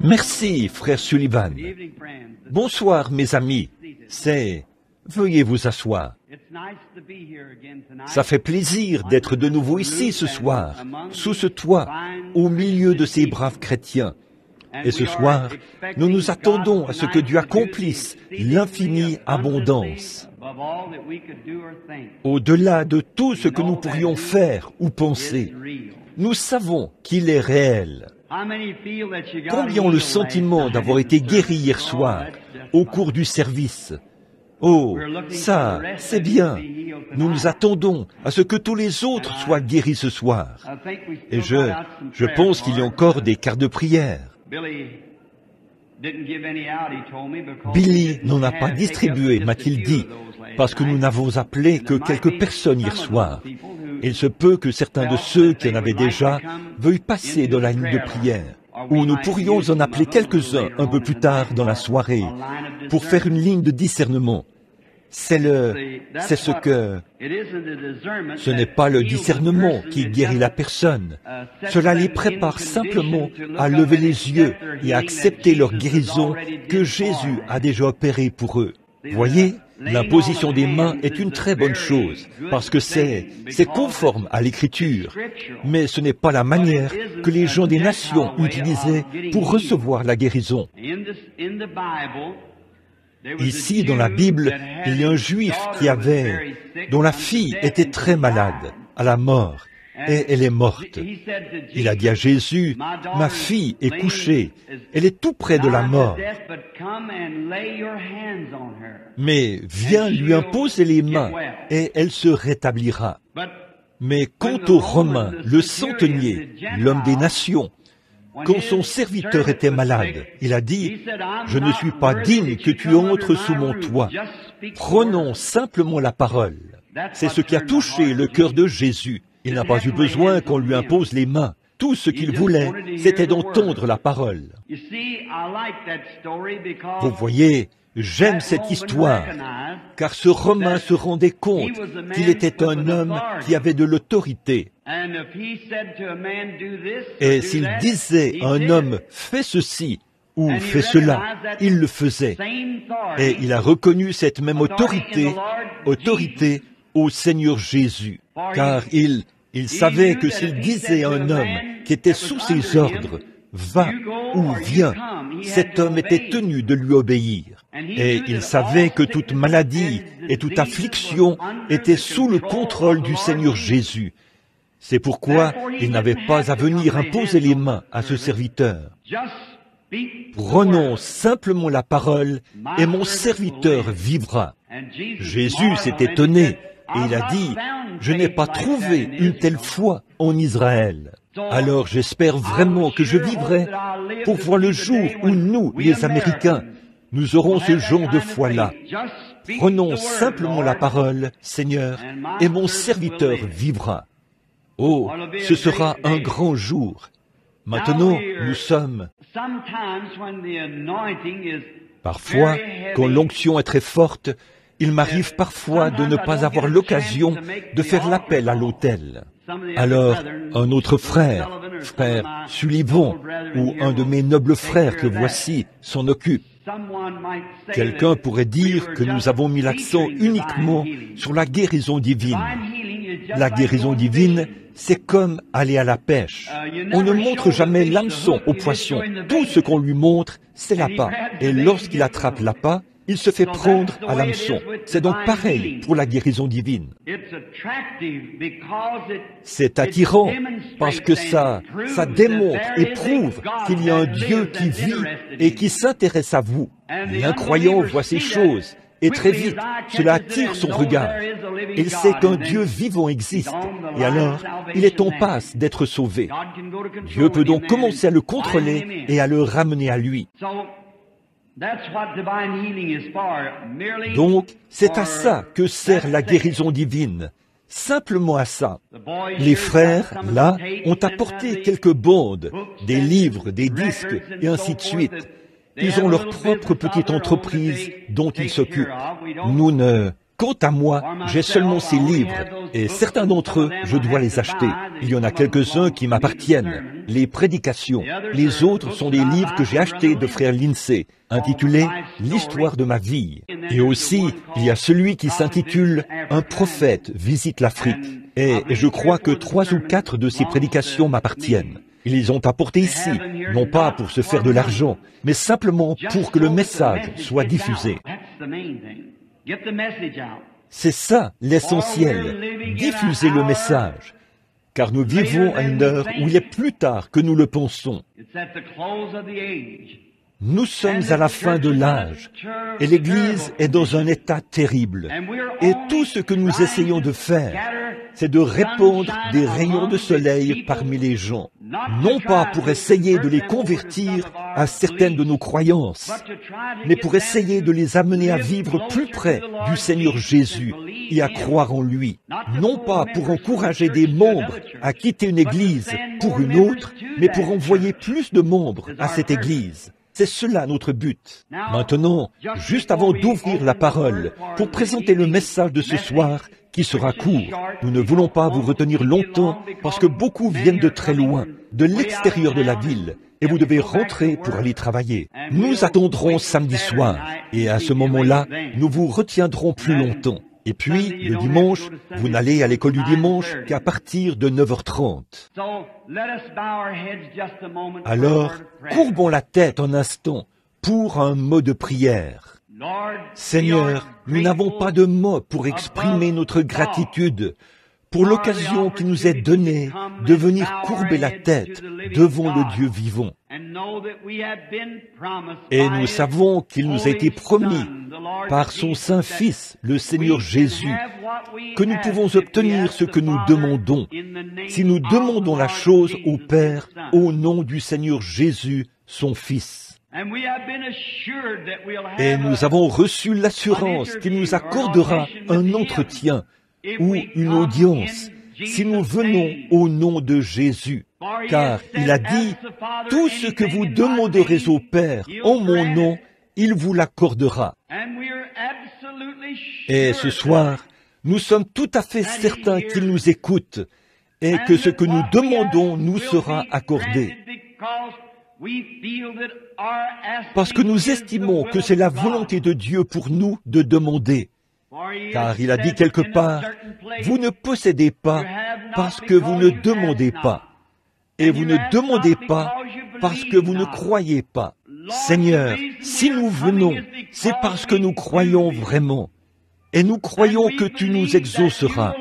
Merci, frère Sullivan. Bonsoir, mes amis. Veuillez vous asseoir. Ça fait plaisir d'être de nouveau ici ce soir, sous ce toit, au milieu de ces braves chrétiens. Et ce soir, nous nous attendons à ce que Dieu accomplisse l'infinie abondance. Au-delà de tout ce que nous pourrions faire ou penser, nous savons qu'il est réel. Combien ont le sentiment d'avoir été guéris hier soir, au cours du service? Oh, ça, c'est bien. Nous nous attendons à ce que tous les autres soient guéris ce soir. Et je pense qu'il y a encore des quarts de prière. Billy n'en a pas distribué, m'a-t-il dit, parce que nous n'avons appelé que quelques personnes hier soir. Il se peut que certains de ceux qui en avaient déjà veuillent passer dans la ligne de prière, ou nous pourrions en appeler quelques-uns un peu plus tard dans la soirée, pour faire une ligne de discernement. Ce n'est pas le discernement qui guérit la personne. Cela les prépare simplement à lever les yeux et à accepter leur guérison que Jésus a déjà opérée pour eux. Voyez, l'imposition des mains est une très bonne chose, parce que c'est conforme à l'Écriture. Mais ce n'est pas la manière que les gens des nations utilisaient pour recevoir la guérison. Ici, dans la Bible, il y a un juif dont la fille était très malade, à la mort, et elle est morte. Il a dit à Jésus, « Ma fille est couchée, elle est tout près de la mort. Mais viens lui imposer les mains, et elle se rétablira. » Mais quant aux Romains, le centenier, l'homme des nations, quand son serviteur était malade, il a dit, « Je ne suis pas digne que tu entres sous mon toit. Prononce simplement la parole. » C'est ce qui a touché le cœur de Jésus. Il n'a pas eu besoin qu'on lui impose les mains. Tout ce qu'il voulait, c'était d'entendre la parole. Vous voyez, j'aime cette histoire, car ce Romain se rendait compte qu'il était un homme qui avait de l'autorité. Et s'il disait à un homme « fais ceci » ou « fais cela », il le faisait. Et il a reconnu cette même autorité au Seigneur Jésus, car il savait que s'il disait à un homme qui était sous ses ordres « va » ou « viens », cet homme était tenu de lui obéir. Et il savait que toute maladie et toute affliction était sous le contrôle du Seigneur Jésus. C'est pourquoi il n'avait pas à venir imposer les mains à ce serviteur. Prononce simplement la parole et mon serviteur vivra. Jésus s'est étonné et il a dit, « Je n'ai pas trouvé une telle foi en Israël. » Alors j'espère vraiment que je vivrai pour voir le jour où nous, les Américains, nous aurons ce genre de foi-là. Prononce simplement la parole, Seigneur, et mon serviteur vivra. Oh, ce sera un grand jour. Maintenant, nous sommes... Parfois, quand l'onction est très forte, il m'arrive parfois de ne pas avoir l'occasion de faire l'appel à l'autel. Alors, un autre frère Sullivan, ou un de mes nobles frères que voici, s'en occupe. Quelqu'un pourrait dire que nous avons mis l'accent uniquement sur la guérison divine. La guérison divine, c'est comme aller à la pêche. On ne montre jamais l'hameçon au poisson. Tout ce qu'on lui montre, c'est l'appât. Et lorsqu'il attrape l'appât, il se fait prendre à l'hameçon. C'est donc pareil pour la guérison divine. C'est attirant parce que ça démontre et prouve qu'il y a un Dieu qui vit et qui s'intéresse à vous. L'incroyant voit ces choses et très vite, cela attire son regard. Il sait qu'un Dieu vivant existe et alors, il est en passe d'être sauvé. Dieu peut donc commencer à le contrôler et à le ramener à lui. Donc, c'est à ça que sert la guérison divine, simplement à ça. Les frères, là, ont apporté quelques bandes, des livres, des disques, et ainsi de suite. Ils ont leur propre petite entreprise dont ils s'occupent. Nous Quant à moi, j'ai seulement ces livres, et certains d'entre eux, je dois les acheter. Il y en a quelques-uns qui m'appartiennent, les prédications. Les autres sont des livres que j'ai achetés de frère Lindsay, intitulés « L'histoire de ma vie ». Et aussi, il y a celui qui s'intitule « Un prophète visite l'Afrique ». Et je crois que 3 ou 4 de ces prédications m'appartiennent. Ils les ont apportés ici, non pas pour se faire de l'argent, mais simplement pour que le message soit diffusé. C'est ça l'essentiel, diffuser le message, car nous vivons à une heure où il est plus tard que nous le pensons. Nous sommes à la fin de l'âge, et l'Église est dans un état terrible. Et tout ce que nous essayons de faire, c'est de répandre des rayons de soleil parmi les gens, non pas pour essayer de les convertir à certaines de nos croyances, mais pour essayer de les amener à vivre plus près du Seigneur Jésus et à croire en lui, non pas pour encourager des membres à quitter une église pour une autre, mais pour envoyer plus de membres à cette église. C'est cela notre but. Maintenant, juste avant d'ouvrir la parole, pour présenter le message de ce soir, qui sera court, nous ne voulons pas vous retenir longtemps parce que beaucoup viennent de très loin, de l'extérieur de la ville, et vous devez rentrer pour aller travailler. Nous attendrons samedi soir, et à ce moment-là, nous vous retiendrons plus longtemps. Et puis, le dimanche, vous n'allez à l'école du dimanche qu'à partir de 9h30. Alors, courbons la tête un instant pour un mot de prière. Seigneur, nous n'avons pas de mots pour exprimer notre gratitude pour l'occasion qui nous est donnée de venir courber la tête devant le Dieu vivant. Et nous savons qu'il nous a été promis par son Saint-Fils, le Seigneur Jésus, que nous pouvons obtenir ce que nous demandons si nous demandons la chose au Père au nom du Seigneur Jésus, son Fils. Et nous avons reçu l'assurance qu'il nous accordera un entretien ou une audience si nous venons au nom de Jésus. Car il a dit, « Tout ce que vous demanderez au Père en mon nom, il vous l'accordera. » Et ce soir, nous sommes tout à fait certains qu'il nous écoute et que ce que nous demandons nous sera accordé. Parce que nous estimons que c'est la volonté de Dieu pour nous de demander. Car il a dit quelque part, « Vous ne possédez pas parce que vous ne demandez pas. Et vous ne demandez pas parce que vous ne croyez pas. » Seigneur, si nous venons, c'est parce que nous croyons vraiment. Et nous croyons que tu nous exauceras.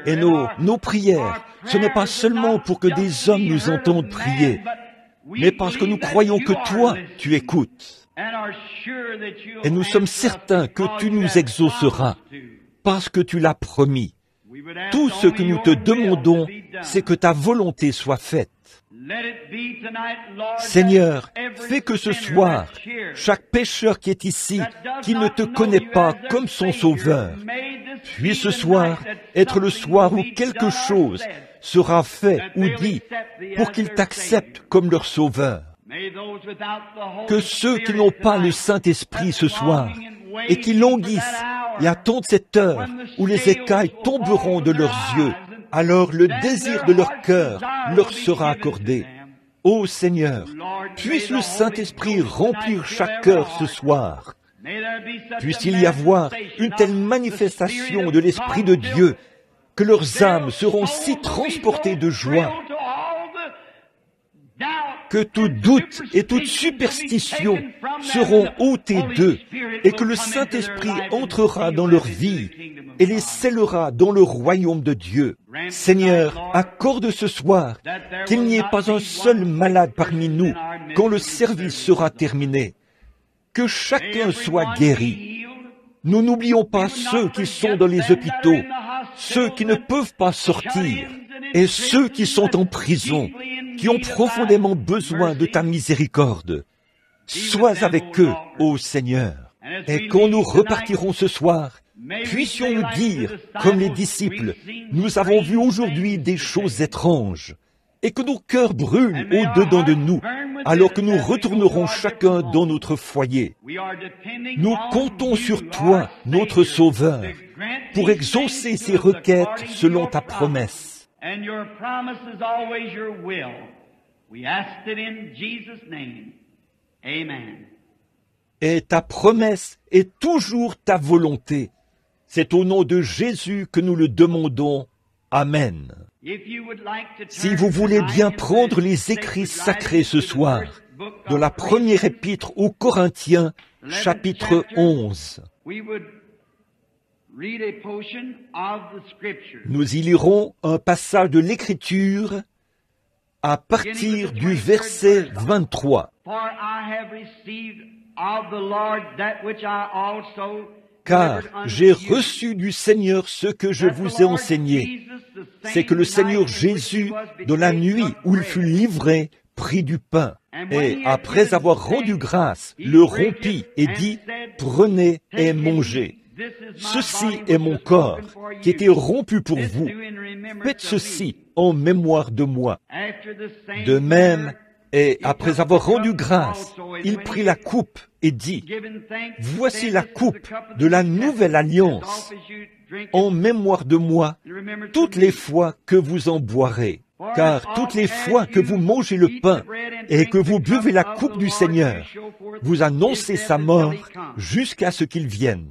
Et nos prières, ce n'est pas seulement pour que des hommes nous entendent prier, mais parce que nous croyons que toi, tu écoutes. Et nous sommes certains que tu nous exauceras, parce que tu l'as promis. Tout ce que nous te demandons, c'est que ta volonté soit faite. Seigneur, fais que ce soir, chaque pécheur qui est ici, qui ne te connaît pas comme son Sauveur, puisse ce soir être le soir où quelque chose sera fait ou dit pour qu'ils t'acceptent comme leur Sauveur. Que ceux qui n'ont pas le Saint-Esprit ce soir et qui languissent et attendent cette heure où les écailles tomberont de leurs yeux, alors le désir de leur cœur leur sera accordé. Ô Seigneur, puisse le Saint-Esprit remplir chaque cœur ce soir. Puisse-t-il y avoir une telle manifestation de l'Esprit de Dieu que leurs âmes seront si transportées de joie que tout doute et toute superstition seront ôtés d'eux et que le Saint-Esprit entrera dans leur vie et les scellera dans le royaume de Dieu. Seigneur, accorde ce soir qu'il n'y ait pas un seul malade parmi nous quand le service sera terminé, que chacun soit guéri. Nous n'oublions pas ceux qui sont dans les hôpitaux, ceux qui ne peuvent pas sortir et ceux qui sont en prison, qui ont profondément besoin de ta miséricorde. Sois avec eux, ô Seigneur. Et quand nous repartirons ce soir, puissions-nous dire, comme les disciples, nous avons vu aujourd'hui des choses étranges. et que nos cœurs brûlent au-dedans de nous, alors que nous retournerons chacun dans notre foyer. Nous comptons sur toi, notre Sauveur, pour exaucer ces requêtes selon ta promesse. Et ta promesse est toujours ta volonté. C'est au nom de Jésus que nous le demandons. Amen. Si vous voulez bien prendre les écrits sacrés ce soir, de la première épître aux Corinthiens, chapitre 11, nous y lirons un passage de l'Écriture à partir du verset 23. Car j'ai reçu du Seigneur ce que je vous ai enseigné, c'est que le Seigneur Jésus, dans la nuit où il fut livré, prit du pain, et après avoir rendu grâce, le rompit et dit, « Prenez et mangez. Ceci est mon corps, qui était rompu pour vous. Faites ceci en mémoire de moi. » De même, et après avoir rendu grâce, il prit la coupe et dit, « Voici la coupe de la nouvelle alliance, en mémoire de moi, toutes les fois que vous en boirez. Car toutes les fois que vous mangez le pain et que vous buvez la coupe du Seigneur, vous annoncez sa mort jusqu'à ce qu'il vienne. »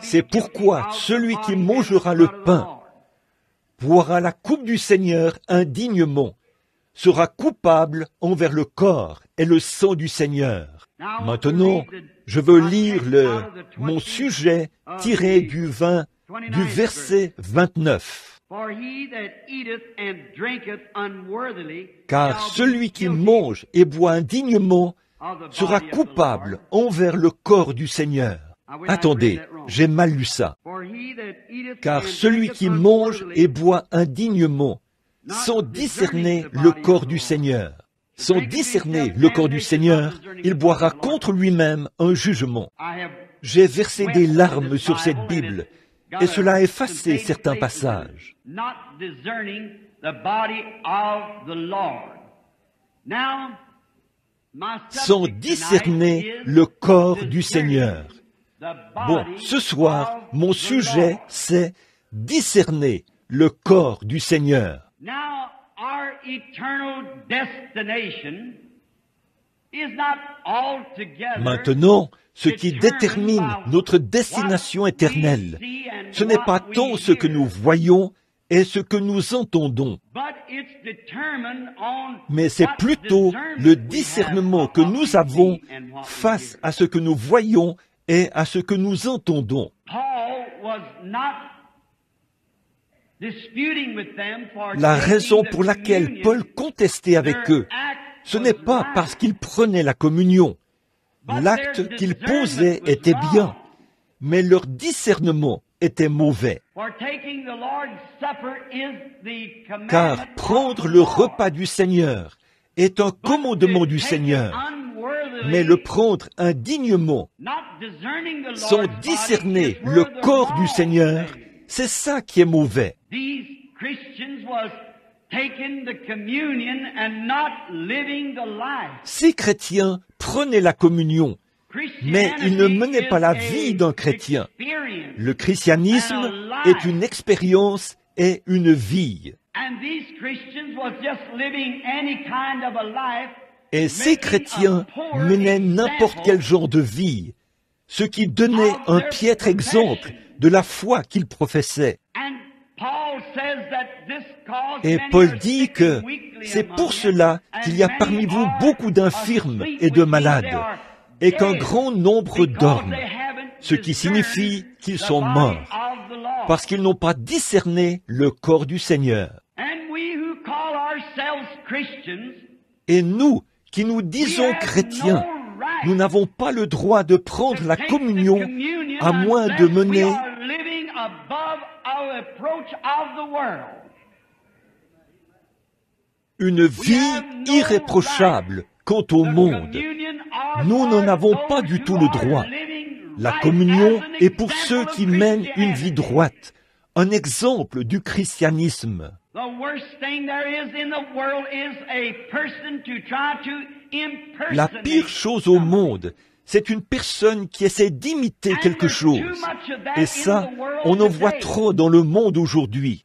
C'est pourquoi celui qui mangera le pain, boira la coupe du Seigneur indignement, sera coupable envers le corps et le sang du Seigneur. Maintenant, je veux lire mon sujet tiré du verset 29. Car celui qui mange et boit indignement sera coupable envers le corps du Seigneur. Attendez, j'ai mal lu ça. Car celui qui mange et boit indignement, sans discerner le corps du Seigneur, sans discerner le corps du Seigneur, il boira contre lui-même un jugement. J'ai versé des larmes sur cette Bible, et cela a effacé certains passages. Sans discerner le corps du Seigneur. Bon, ce soir, mon sujet, c'est discerner le corps du Seigneur. Maintenant, ce qui détermine notre destination éternelle, ce n'est pas tant ce que nous voyons et ce que nous entendons, mais c'est plutôt le discernement que nous avons face à ce que nous voyons et à ce que nous entendons. La raison pour laquelle Paul contestait avec eux, ce n'est pas parce qu'ils prenaient la communion. L'acte qu'ils posaient était bien, mais leur discernement était mauvais. Car prendre le repas du Seigneur est un commandement du Seigneur, mais le prendre indignement, sans discerner le corps du Seigneur, c'est ça qui est mauvais. Ces chrétiens prenaient la communion, mais ils ne menaient pas la vie d'un chrétien. Le christianisme est une expérience et une vie. Et ces chrétiens menaient n'importe quel genre de vie, ce qui donnait un piètre exemple de la foi qu'ils professaient. Et Paul dit que c'est pour cela qu'il y a parmi vous beaucoup d'infirmes et de malades, et qu'un grand nombre dorment, ce qui signifie qu'ils sont morts, parce qu'ils n'ont pas discerné le corps du Seigneur. Et nous, qui nous disons chrétiens, nous n'avons pas le droit de prendre la communion à moins de mener une vie irréprochable quant au monde. Nous n'en avons pas du tout le droit. La communion est pour ceux qui mènent une vie droite, un exemple du christianisme. La pire chose au monde, c'est une personne qui essaie d'imiter quelque chose. Et ça, on en voit trop dans le monde aujourd'hui.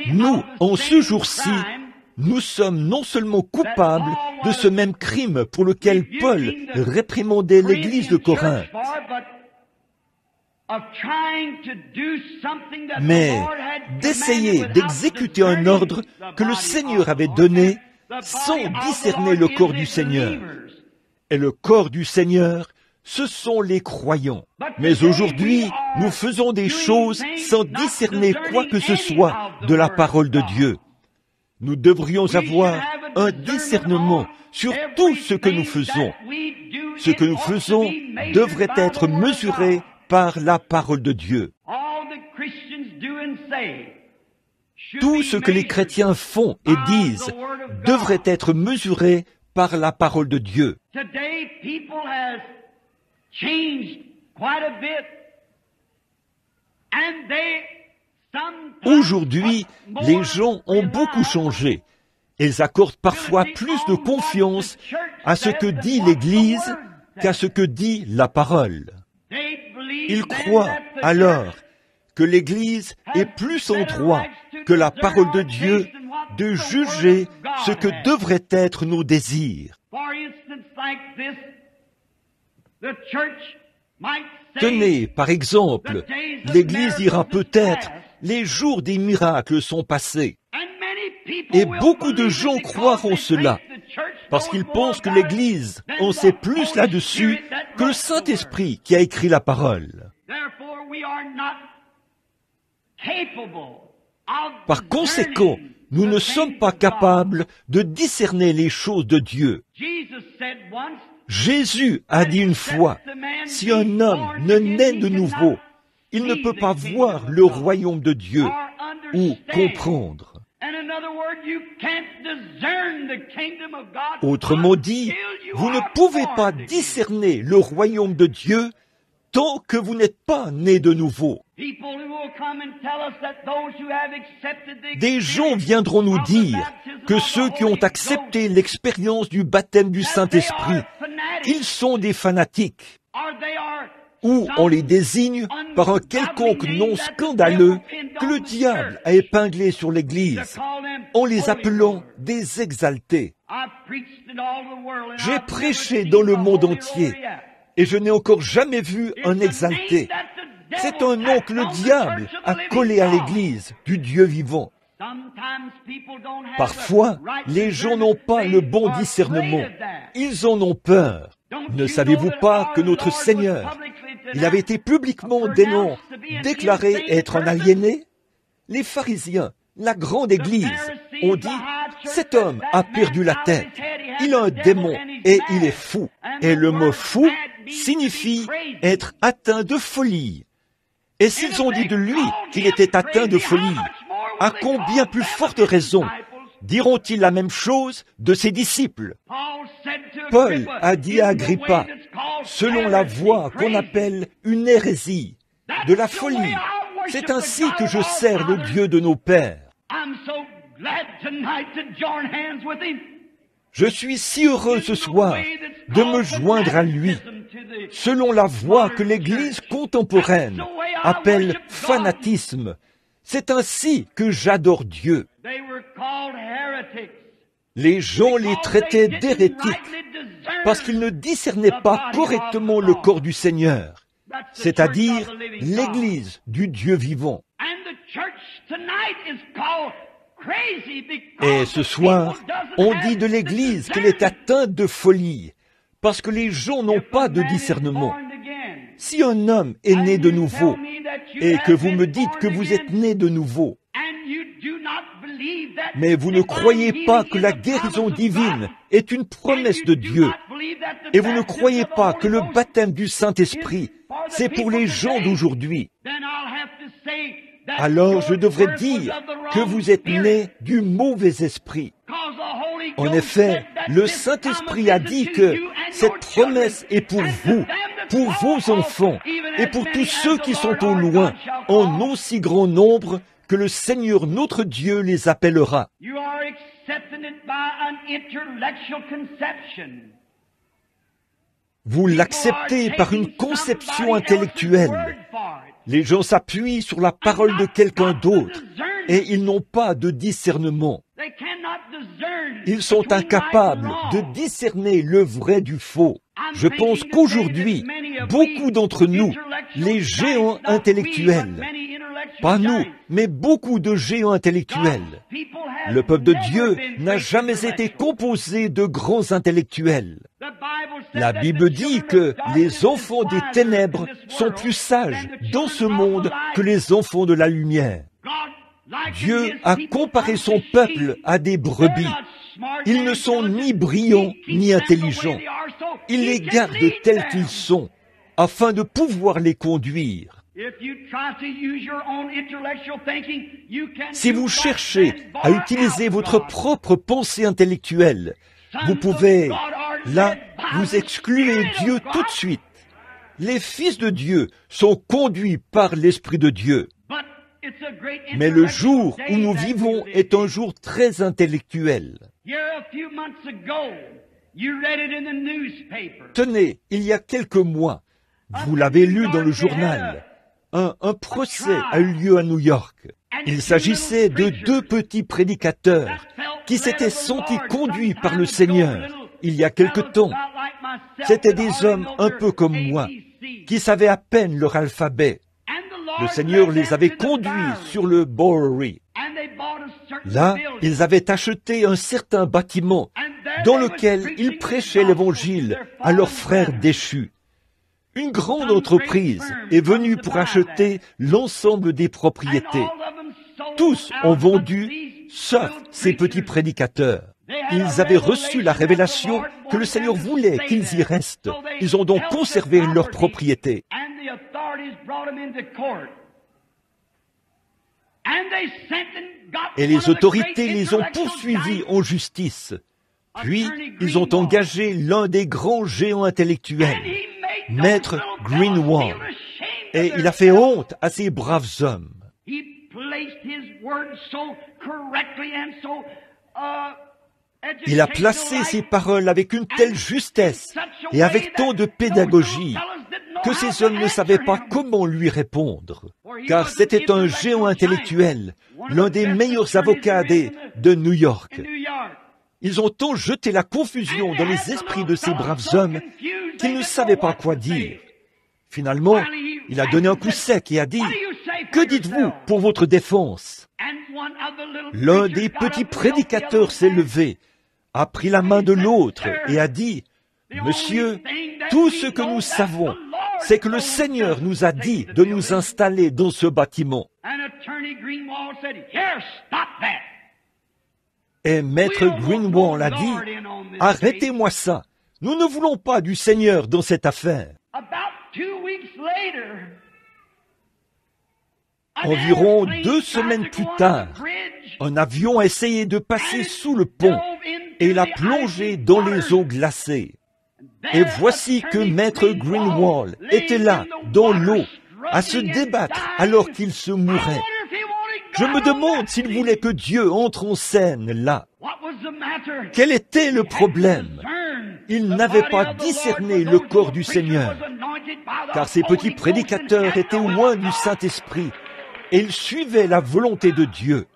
Nous, en ce jour-ci, nous sommes non seulement coupables de ce même crime pour lequel Paul réprimandait l'Église de Corinthe, mais d'essayer d'exécuter un ordre que le Seigneur avait donné sans discerner le corps du Seigneur. Et le corps du Seigneur, ce sont les croyants. Mais aujourd'hui, nous faisons des choses sans discerner quoi que ce soit de la parole de Dieu. Nous devrions avoir un discernement sur tout ce que nous faisons. Ce que nous faisons devrait être mesuré par la parole de Dieu. Tout ce que les chrétiens font et disent devrait être mesuré par la parole de Dieu. Aujourd'hui, les gens ont beaucoup changé. Ils accordent parfois plus de confiance à ce que dit l'Église qu'à ce que dit la parole. Ils croient alors que l'Église est plus en droit que la parole de Dieu de juger ce que devraient être nos désirs. Tenez, par exemple, l'Église dira peut-être « les jours des miracles sont passés ». Et beaucoup de gens croiront cela, parce qu'ils pensent que l'Église en sait plus là-dessus que le Saint-Esprit qui a écrit la parole. Par conséquent, nous ne sommes pas capables de discerner les choses de Dieu. Jésus a dit une fois, si un homme ne naît de nouveau, il ne peut pas voir le royaume de Dieu ou comprendre. Autrement dit, vous ne pouvez pas discerner le royaume de Dieu tant que vous n'êtes pas né de nouveau. Des gens viendront nous dire que ceux qui ont accepté l'expérience du baptême du Saint-Esprit, ils sont des fanatiques. Ou on les désigne par un quelconque nom scandaleux que le diable a épinglé sur l'Église, en les appelant des exaltés. J'ai prêché dans le monde entier, et je n'ai encore jamais vu un exalté. C'est un nom que le diable a collé à l'Église du Dieu vivant. Parfois, les gens n'ont pas le bon discernement. Ils en ont peur. Ne savez-vous pas que notre Seigneur, il avait été publiquement déclaré être un aliéné? Les pharisiens, la grande Église, ont dit « Cet homme a perdu la tête, il a un démon et il est fou. » Et le mot « fou » signifie être atteint de folie. Et s'ils ont dit de lui qu'il était atteint de folie, à combien plus forte raison diront-ils la même chose de ses disciples? Paul a dit à Agrippa, selon la voie qu'on appelle une hérésie, de la folie, c'est ainsi que je sers le Dieu de nos pères. Je suis si heureux ce soir de me joindre à lui, selon la voie que l'Église contemporaine appelle fanatisme. C'est ainsi que j'adore Dieu. Les gens les traitaient d'hérétiques parce qu'ils ne discernaient pas correctement le corps du Seigneur, c'est-à-dire l'Église du Dieu vivant. Et ce soir, on dit de l'Église qu'elle est atteinte de folie parce que les gens n'ont pas de discernement. Si un homme est né de nouveau et que vous me dites que vous êtes né de nouveau, mais vous ne croyez pas que la guérison divine est une promesse de Dieu, et vous ne croyez pas que le baptême du Saint-Esprit, c'est pour les gens d'aujourd'hui, alors je devrais dire que vous êtes né du mauvais esprit. En effet, le Saint-Esprit a dit que Cette promesse est pour vous, pour vos enfants, et pour tous ceux qui sont au loin, en aussi grand nombre que le Seigneur notre Dieu les appellera. Vous l'acceptez par une conception intellectuelle. Les gens s'appuient sur la parole de quelqu'un d'autre et ils n'ont pas de discernement. Ils sont incapables de discerner le vrai du faux. Je pense qu'aujourd'hui, beaucoup d'entre nous, les géants intellectuels, pas nous, mais beaucoup de géants intellectuels. Le peuple de Dieu n'a jamais été composé de grands intellectuels. La Bible dit que les enfants des ténèbres sont plus sages dans ce monde que les enfants de la lumière. Dieu a comparé son peuple à des brebis. Ils ne sont ni brillants ni intelligents. Il les garde tels qu'ils sont, afin de pouvoir les conduire. Si vous cherchez à utiliser votre propre pensée intellectuelle, vous pouvez, là, vous excluez Dieu tout de suite. Les fils de Dieu sont conduits par l'Esprit de Dieu. Mais le jour où nous vivons est un jour très intellectuel. Tenez, il y a quelques mois, vous l'avez lu dans le journal, un procès a eu lieu à New York. Il s'agissait de deux petits prédicateurs qui s'étaient sentis conduits par le Seigneur il y a quelque temps. C'étaient des hommes un peu comme moi, qui savaient à peine leur alphabet. Le Seigneur les avait conduits sur le Bowery. Là, ils avaient acheté un certain bâtiment dans lequel ils prêchaient l'Évangile à leurs frères déchus. Une grande entreprise est venue pour acheter l'ensemble des propriétés. Tous ont vendu, sauf ces petits prédicateurs. Ils avaient reçu la révélation que le Seigneur voulait qu'ils y restent. Ils ont donc conservé leurs propriétés. Et les autorités les ont poursuivis en justice. Puis, ils ont engagé l'un des grands géants intellectuels, Maître Greenwald. Et il a fait honte à ces braves hommes. Il a placé ses paroles avec une telle justesse et avec tant de pédagogie que ces hommes ne savaient pas comment lui répondre, car c'était un géant intellectuel, l'un des meilleurs avocats de New York. Ils ont tant jeté la confusion dans les esprits de ces braves hommes qu'ils ne savaient pas quoi dire. Finalement, il a donné un coup sec et a dit « Que dites-vous pour votre défense ?» L'un des petits prédicateurs s'est levé, a pris la main de l'autre et a dit « Monsieur, tout ce que nous savons, c'est que le Seigneur nous a dit de nous installer dans ce bâtiment. » Et Maître Greenwald a dit « Arrêtez-moi ça, nous ne voulons pas du Seigneur dans cette affaire. » Environ 2 semaines plus tard, un avion a essayé de passer sous le pont et il a plongé dans les eaux glacées. Et voici que Maître Greenwald était là, dans l'eau, à se débattre alors qu'il se mourait. Je me demande s'il voulait que Dieu entre en scène là. Quel était le problème? Il n'avait pas discerné le corps du Seigneur, car ces petits prédicateurs étaient loin du Saint-Esprit et ils suivaient la volonté de Dieu.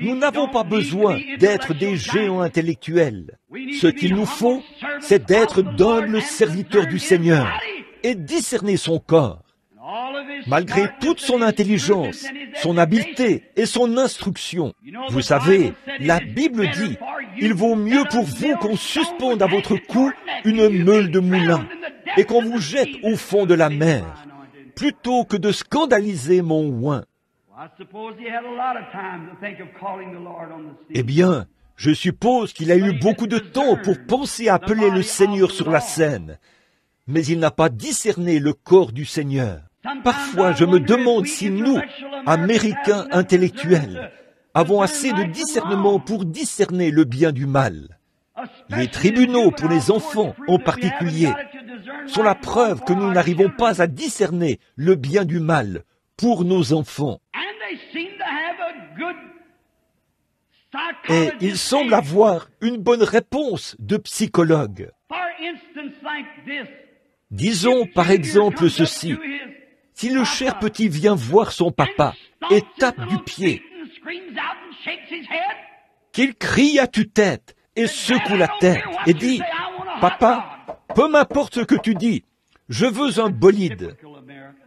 Nous n'avons pas besoin d'être des géants intellectuels. Ce qu'il nous faut, c'est d'être d'humbles serviteurs du Seigneur et discerner son corps. Malgré toute son intelligence, son habileté et son instruction. Vous savez, la Bible dit, il vaut mieux pour vous qu'on suspende à votre cou une meule de moulin et qu'on vous jette au fond de la mer, plutôt que de scandaliser mon oint. Eh bien, je suppose qu'il a eu beaucoup de temps pour penser à appeler le Seigneur sur la scène, mais il n'a pas discerné le corps du Seigneur. Parfois, je me demande si nous, Américains intellectuels, avons assez de discernement pour discerner le bien du mal. Les tribunaux pour les enfants en particulier sont la preuve que nous n'arrivons pas à discerner le bien du mal pour nos enfants. Et il semble avoir une bonne réponse de psychologue. Disons par exemple ceci. Si le cher petit vient voir son papa et tape du pied, qu'il crie à tue-tête et secoue la tête et dit « Papa, peu m'importe ce que tu dis, je veux un bolide. »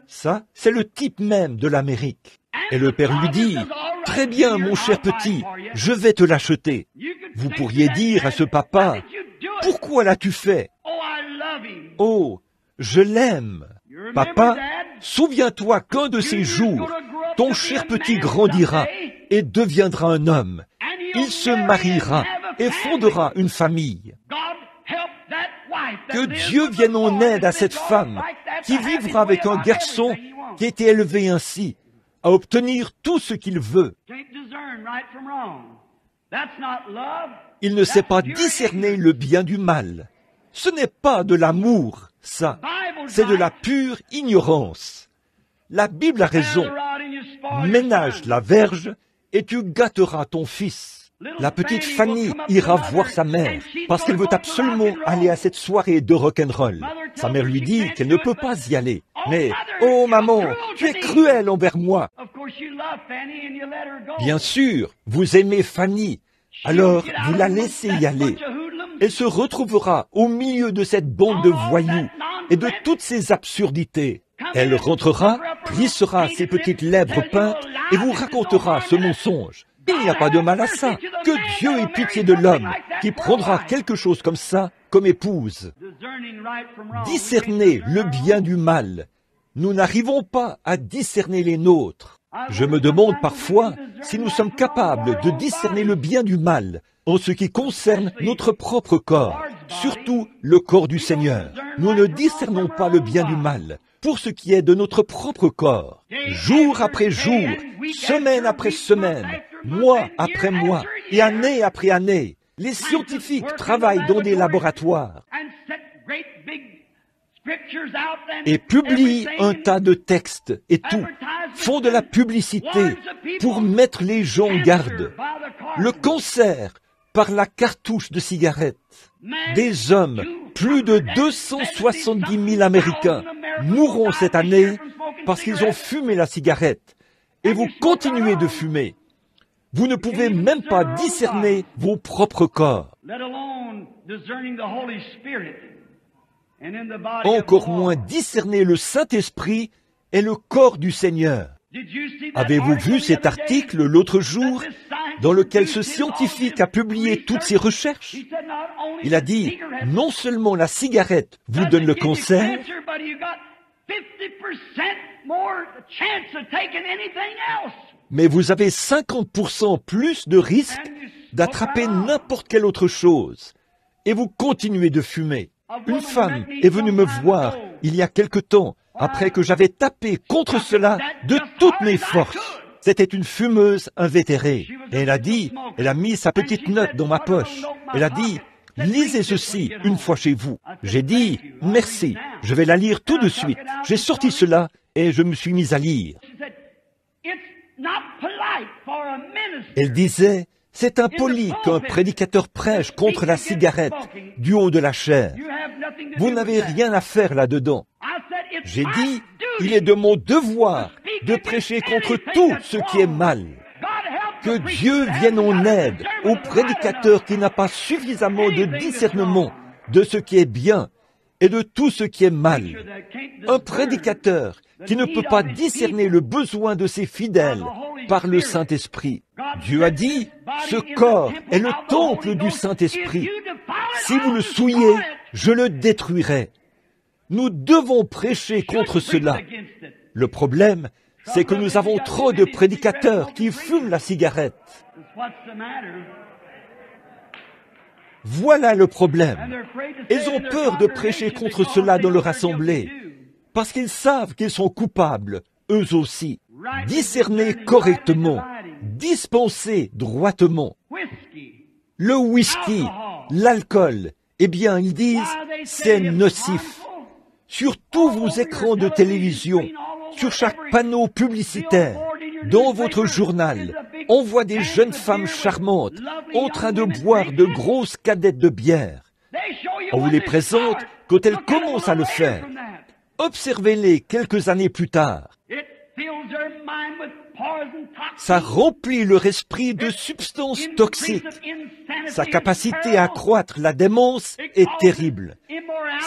Ça, c'est le type même de l'Amérique. Et le père lui dit « Très bien, mon cher petit, je vais te l'acheter. » Vous pourriez dire à ce papa « Pourquoi l'as-tu fait? Oh, je l'aime. Papa, souviens-toi qu'un de ces jours, ton cher petit grandira et deviendra un homme. Il se mariera et fondera une famille. Que Dieu vienne en aide à cette femme qui vivra avec un garçon qui a été élevé ainsi, à obtenir tout ce qu'il veut. Il ne sait pas discerner le bien du mal. Ce n'est pas de l'amour, ça. C'est de la pure ignorance. La Bible a raison. Ménage la verge et tu gâteras ton fils. La petite Fanny ira voir sa mère parce qu'elle veut absolument aller à cette soirée de rock'n'roll. Sa mère lui dit qu'elle ne peut pas y aller. Mais, oh maman, tu es cruelle envers moi. Bien sûr, vous aimez Fanny, alors vous la laissez y aller. Elle se retrouvera au milieu de cette bande de voyous et de toutes ces absurdités. Elle rentrera, plissera ses petites lèvres peintes et vous racontera ce mensonge. Il n'y a pas de mal à ça. Que Dieu ait pitié de l'homme qui prendra quelque chose comme ça comme épouse. Discerner le bien du mal. Nous n'arrivons pas à discerner les nôtres. Je me demande parfois si nous sommes capables de discerner le bien du mal en ce qui concerne notre propre corps, surtout le corps du Seigneur. Nous ne discernons pas le bien du mal pour ce qui est de notre propre corps. Jour après jour, semaine après semaine, mois après mois et année après année, les scientifiques travaillent dans des laboratoires et publient un tas de textes et tout, font de la publicité pour mettre les gens en garde. Le cancer par la cartouche de cigarette. Des hommes, plus de 270 000 Américains, mourront cette année parce qu'ils ont fumé la cigarette. Et vous continuez de fumer. Vous ne pouvez même pas discerner vos propres corps. Encore moins discerner le Saint-Esprit et le corps du Seigneur. Avez-vous vu cet article l'autre jour dans lequel ce scientifique a publié toutes ses recherches? Il a dit, non seulement la cigarette vous donne le cancer, mais vous avez 50% plus de risque d'attraper n'importe quelle autre chose. Et vous continuez de fumer. Une femme est venue me voir il y a quelque temps, après que j'avais tapé contre cela de toutes mes forces. C'était une fumeuse invétérée. Et elle a mis sa petite note dans ma poche. Elle a dit, lisez ceci une fois chez vous. J'ai dit, merci, je vais la lire tout de suite. J'ai sorti cela et je me suis mis à lire. Elle disait, c'est impoli qu'un prédicateur prêche contre la cigarette du haut de la chair. Vous n'avez rien à faire là-dedans. J'ai dit, il est de mon devoir de prêcher contre tout ce qui est mal. Que Dieu vienne en aide au prédicateur qui n'a pas suffisamment de discernement de ce qui est bien et de tout ce qui est mal. Un prédicateur qui ne peut pas discerner le besoin de ses fidèles par le Saint-Esprit. Dieu a dit, ce corps est le temple du Saint-Esprit. Si vous le souillez, je le détruirai. Nous devons prêcher contre cela. Le problème, c'est que nous avons trop de prédicateurs qui fument la cigarette. Voilà le problème. Ils ont peur de prêcher contre cela dans leur assemblée, parce qu'ils savent qu'ils sont coupables, eux aussi. Discerner correctement, dispenser droitement. Le whisky, L'alcool, eh bien, ils disent, c'est nocif. Sur tous vos écrans de télévision, sur chaque panneau publicitaire, dans votre journal, on voit des jeunes femmes charmantes en train de boire de grosses canettes de bière. On vous les présente quand elles commencent à le faire. Observez-les quelques années plus tard. Ça remplit leur esprit de substances toxiques. Sa capacité à accroître la démence est terrible.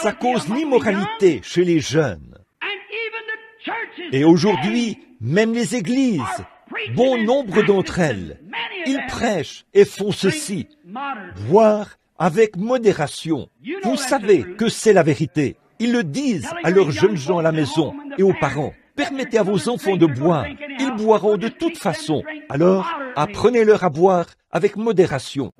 Ça cause l'immoralité chez les jeunes. Et aujourd'hui, même les églises, bon nombre d'entre elles, ils prêchent et font ceci. Boire avec modération. Vous savez que c'est la vérité. Ils le disent à leurs jeunes gens à la maison et aux parents. Permettez à vos enfants de boire. Ils boiront de toute façon. Alors, apprenez-leur à boire avec modération.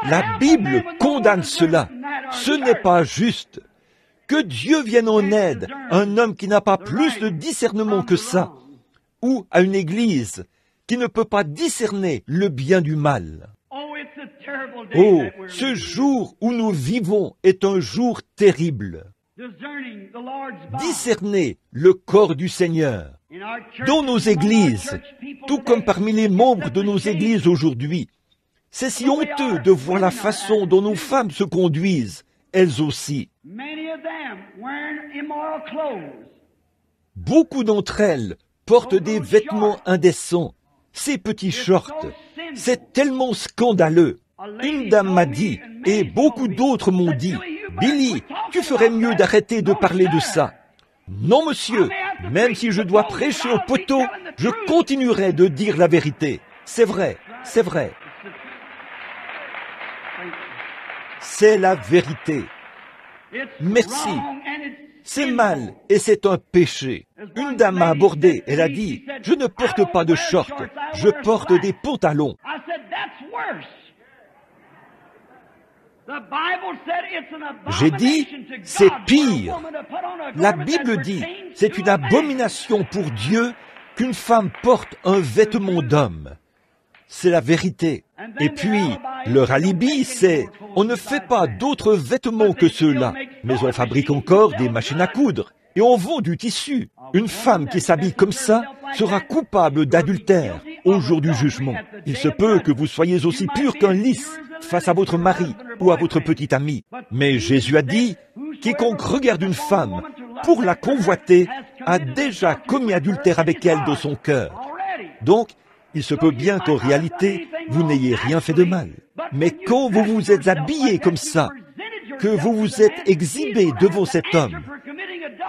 La Bible condamne cela. Ce n'est pas juste. Que Dieu vienne en aide à un homme qui n'a pas plus de discernement que ça, ou à une église qui ne peut pas discerner le bien du mal. Oh, ce jour où nous vivons est un jour terrible. Discerner le corps du Seigneur. Dans nos églises, tout comme parmi les membres de nos églises aujourd'hui, c'est si honteux de voir la façon dont nos femmes se conduisent, elles aussi. Beaucoup d'entre elles portent des vêtements indécents, ces petits shorts. C'est tellement scandaleux. Une dame m'a dit, et beaucoup d'autres m'ont dit, « Billy, tu ferais mieux d'arrêter de parler de ça. » Non, monsieur, même si je dois prêcher au poteau, je continuerai de dire la vérité. C'est vrai, c'est vrai. C'est la vérité. Merci. C'est mal et c'est un péché. Une dame m'a abordé, elle a dit, « Je ne porte pas de shorts, je porte des pantalons. » J'ai dit, c'est pire. La Bible dit, c'est une abomination pour Dieu qu'une femme porte un vêtement d'homme. C'est la vérité. Et puis, leur alibi, c'est, on ne fait pas d'autres vêtements que ceux-là, mais on fabrique encore des machines à coudre, et on vend du tissu. Une femme qui s'habille comme ça sera coupable d'adultère au jour du jugement. Il se peut que vous soyez aussi pur qu'un lys face à votre mari ou à votre petite amie. Mais Jésus a dit, quiconque regarde une femme pour la convoiter a déjà commis adultère avec elle dans son cœur. Donc, il se peut bien qu'en réalité, vous n'ayez rien fait de mal. Mais quand vous vous êtes habillé comme ça, que vous vous êtes exhibé devant cet homme,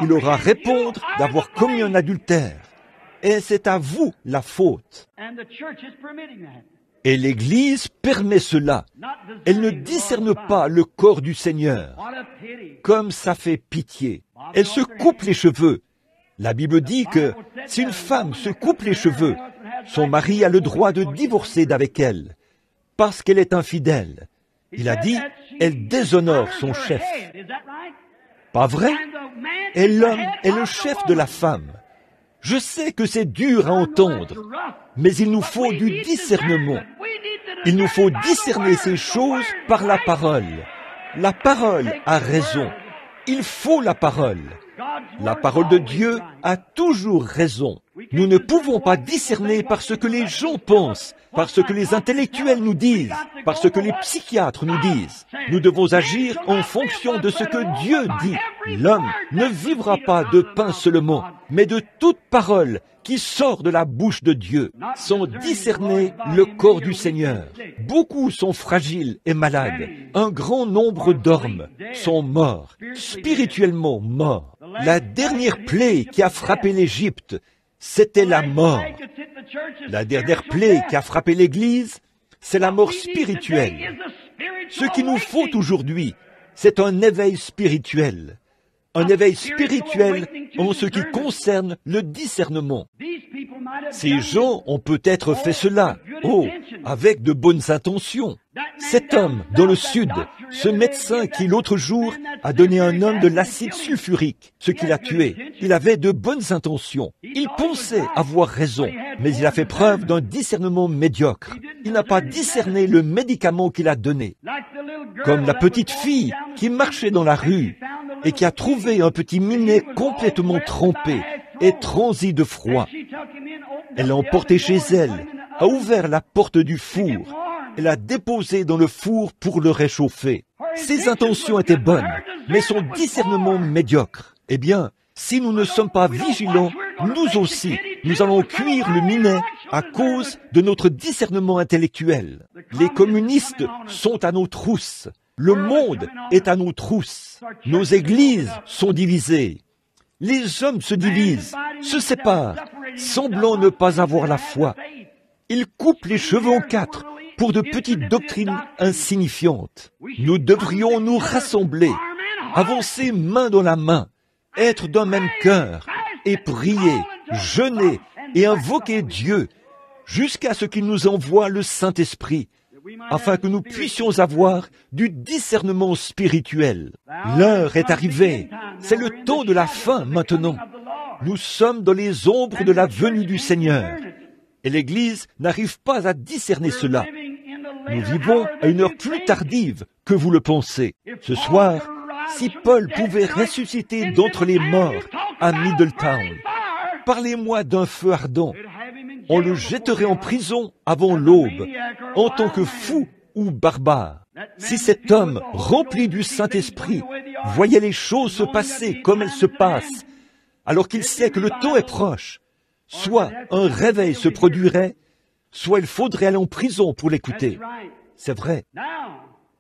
il aura à répondre d'avoir commis un adultère. Et c'est à vous la faute. Et l'Église permet cela. Elle ne discerne pas le corps du Seigneur. Comme ça fait pitié. Elle se coupe les cheveux. La Bible dit que si une femme se coupe les cheveux, son mari a le droit de divorcer d'avec elle, parce qu'elle est infidèle. Il a dit, elle déshonore son chef. Pas vrai? Et l'homme est le chef de la femme. Je sais que c'est dur à entendre, mais il nous faut du discernement. Il nous faut discerner ces choses par la parole. La parole a raison. Il faut la parole. La parole de Dieu a toujours raison. Nous ne pouvons pas discerner par ce que les gens pensent, par ce que les intellectuels nous disent, par ce que les psychiatres nous disent. Nous devons agir en fonction de ce que Dieu dit. L'homme ne vivra pas de pain seulement, mais de toute parole qui sort de la bouche de Dieu, sans discerner le corps du Seigneur. Beaucoup sont fragiles et malades. Un grand nombre d'hommes sont morts, spirituellement morts. La dernière plaie qui a frappé l'Égypte, c'était la mort. La dernière plaie qui a frappé l'Église, c'est la mort spirituelle. Ce qu'il nous faut aujourd'hui, c'est un éveil spirituel. Un éveil spirituel en ce qui concerne le discernement. Ces gens ont peut-être fait cela, avec de bonnes intentions. Cet homme dans le sud, ce médecin qui l'autre jour a donné à un homme de l'acide sulfurique, ce qui l'a tué, il avait de bonnes intentions. Il pensait avoir raison, mais il a fait preuve d'un discernement médiocre. Il n'a pas discerné le médicament qu'il a donné. Comme la petite fille qui marchait dans la rue et qui a trouvé un petit minet complètement trempé et transi de froid. Elle l'a emporté chez elle, a ouvert la porte du four, et l'a déposé dans le four pour le réchauffer. Ses intentions étaient bonnes, mais son discernement médiocre. Eh bien, si nous ne sommes pas vigilants, nous aussi, nous allons cuire le minet à cause de notre discernement intellectuel. Les communistes sont à nos trousses. Le monde est à nos trousses. Nos églises sont divisées. Les hommes se divisent, se séparent, semblant ne pas avoir la foi. Ils coupent les cheveux en quatre pour de petites doctrines insignifiantes. Nous devrions nous rassembler, avancer main dans la main, être d'un même cœur, et prier, jeûner et invoquer Dieu jusqu'à ce qu'il nous envoie le Saint-Esprit, afin que nous puissions avoir du discernement spirituel. L'heure est arrivée, c'est le temps de la fin maintenant. Nous sommes dans les ombres de la venue du Seigneur, et l'Église n'arrive pas à discerner cela. Nous vivons à une heure plus tardive que vous le pensez. Ce soir, si Paul pouvait ressusciter d'entre les morts à Middletown, parlez-moi d'un feu ardent. On le jetterait en prison avant l'aube, en tant que fou ou barbare. Si cet homme, rempli du Saint-Esprit, voyait les choses se passer comme elles se passent, alors qu'il sait que le temps est proche, soit un réveil se produirait, soit il faudrait aller en prison pour l'écouter. C'est vrai.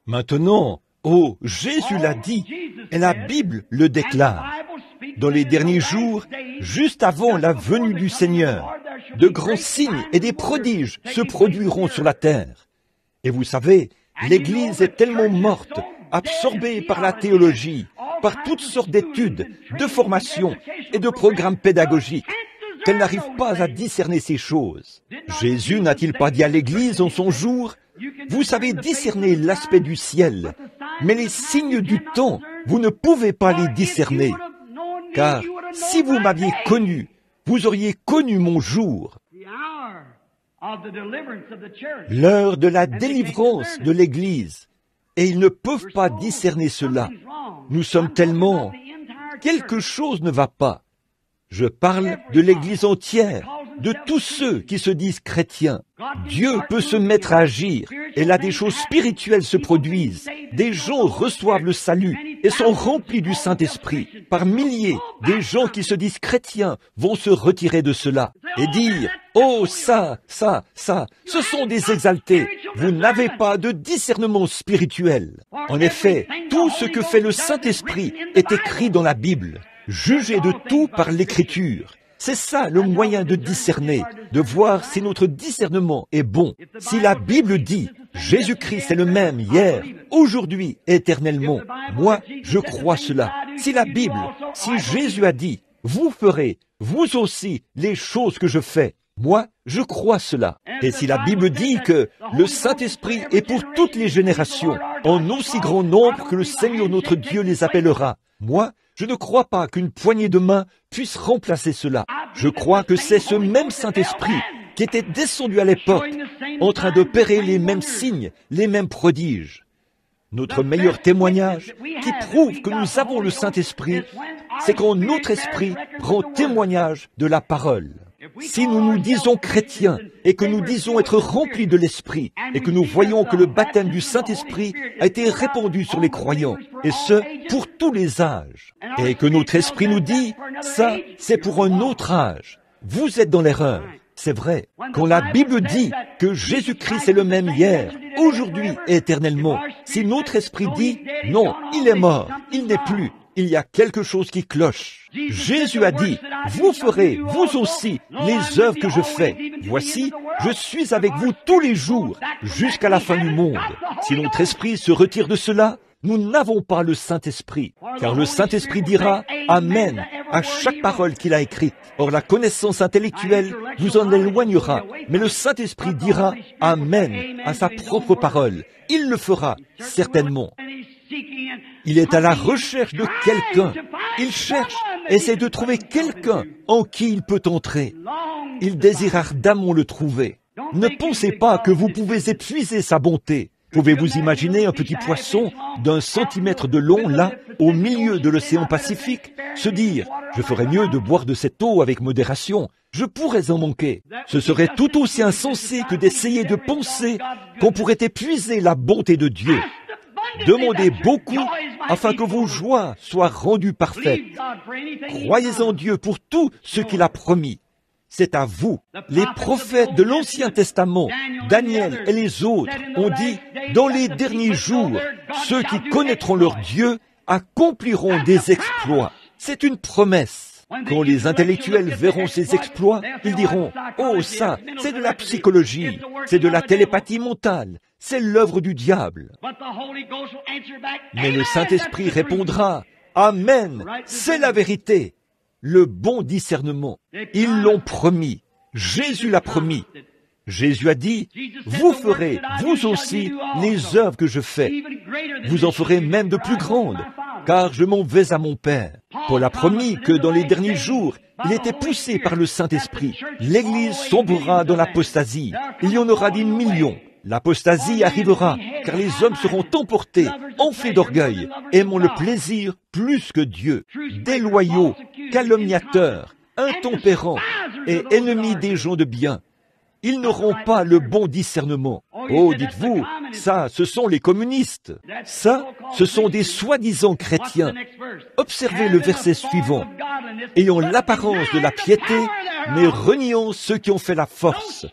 Maintenant, oh, Jésus l'a dit, et la Bible le déclare. Dans les derniers jours, juste avant la venue du Seigneur, de grands signes et des prodiges se produiront sur la terre. Et vous savez, l'Église est tellement morte, absorbée par la théologie, par toutes sortes d'études, de formations et de programmes pédagogiques, qu'elle n'arrive pas à discerner ces choses. Jésus n'a-t-il pas dit à l'Église en son jour, « Vous savez discerner l'aspect du ciel, mais les signes du temps, vous ne pouvez pas les discerner. Car si vous m'aviez connu, vous auriez connu mon jour. » L'heure de la délivrance de l'Église, et ils ne peuvent pas discerner cela. Nous sommes tellement... Quelque chose ne va pas. Je parle de l'Église entière, de tous ceux qui se disent chrétiens. Dieu peut se mettre à agir, et là des choses spirituelles se produisent. Des gens reçoivent le salut et sont remplis du Saint-Esprit. Par milliers, des gens qui se disent chrétiens vont se retirer de cela et dire « Oh, ça, ce sont des exaltés. Vous n'avez pas de discernement spirituel. » En effet, tout ce que fait le Saint-Esprit est écrit dans la Bible. Jugez de tout par l'Écriture. C'est ça le moyen de discerner, de voir si notre discernement est bon. Si la Bible dit « Jésus-Christ est le même hier, aujourd'hui, éternellement », moi, je crois cela. Si la Bible, si Jésus a dit « Vous ferez, vous aussi, les choses que je fais », moi, je crois cela. Et si la Bible dit que le Saint-Esprit est pour toutes les générations, en aussi grand nombre que le Seigneur notre Dieu les appellera, moi, je ne crois pas qu'une poignée de main puisse remplacer cela. Je crois que c'est ce même Saint-Esprit qui était descendu à l'époque, en train d'opérer les mêmes signes, les mêmes prodiges. Notre meilleur témoignage, qui prouve que nous avons le Saint-Esprit, c'est quand notre esprit rend témoignage de la parole. Si nous nous disons chrétiens et que nous disons être remplis de l'Esprit et que nous voyons que le baptême du Saint-Esprit a été répandu sur les croyants, et ce, pour tous les âges, et que notre esprit nous dit, ça, c'est pour un autre âge. Vous êtes dans l'erreur. C'est vrai. Quand la Bible dit que Jésus-Christ est le même hier, aujourd'hui et éternellement, si notre esprit dit, non, il est mort, il n'est plus, il y a quelque chose qui cloche. Jésus a dit, vous ferez, vous aussi, les œuvres que je fais. Voici, je suis avec vous tous les jours, jusqu'à la fin du monde. Si notre esprit se retire de cela, nous n'avons pas le Saint-Esprit, car le Saint-Esprit dira « Amen » à chaque parole qu'il a écrite. Or la connaissance intellectuelle vous en éloignera, mais le Saint-Esprit dira « Amen » à sa propre parole. Il le fera, certainement. Il est à la recherche de quelqu'un. Il cherche, essaie de trouver quelqu'un en qui il peut entrer. Il désire ardemment le trouver. Ne pensez pas que vous pouvez épuiser sa bonté. Pouvez-vous imaginer un petit poisson d'1 centimètre de long, là, au milieu de l'océan Pacifique, se dire « Je ferais mieux de boire de cette eau avec modération. Je pourrais en manquer. » Ce serait tout aussi insensé que d'essayer de penser qu'on pourrait épuiser la bonté de Dieu. Demandez beaucoup afin que vos joies soient rendues parfaites. Croyez en Dieu pour tout ce qu'il a promis. C'est à vous. Les prophètes de l'Ancien Testament, Daniel et les autres, ont dit, dans les derniers jours, ceux qui connaîtront leur Dieu accompliront des exploits. C'est une promesse. Quand les intellectuels verront ces exploits, ils diront, « Oh, ça, c'est de la psychologie, c'est de la télépathie mentale, c'est l'œuvre du diable. » Mais le Saint-Esprit répondra, « Amen, c'est la vérité. » Le bon discernement. Ils l'ont promis. Jésus l'a promis. Jésus a dit, « Vous ferez, vous aussi, les œuvres que je fais. Vous en ferez même de plus grandes, car je m'en vais à mon Père. » Paul a promis que dans les derniers jours, il était poussé par le Saint-Esprit. L'Église sombrera dans l'apostasie. Il y en aura des millions. L'apostasie arrivera, car les hommes seront emportés, enflés d'orgueil, aimant le plaisir plus que Dieu, déloyaux, calomniateurs, intempérants et ennemis des gens de bien. Ils n'auront pas le bon discernement. Oh, dites-vous, ça, ce sont les communistes. Ça, ce sont des soi-disant chrétiens. Observez le verset suivant. Ayant l'apparence de la piété, mais reniant ceux qui ont fait la force.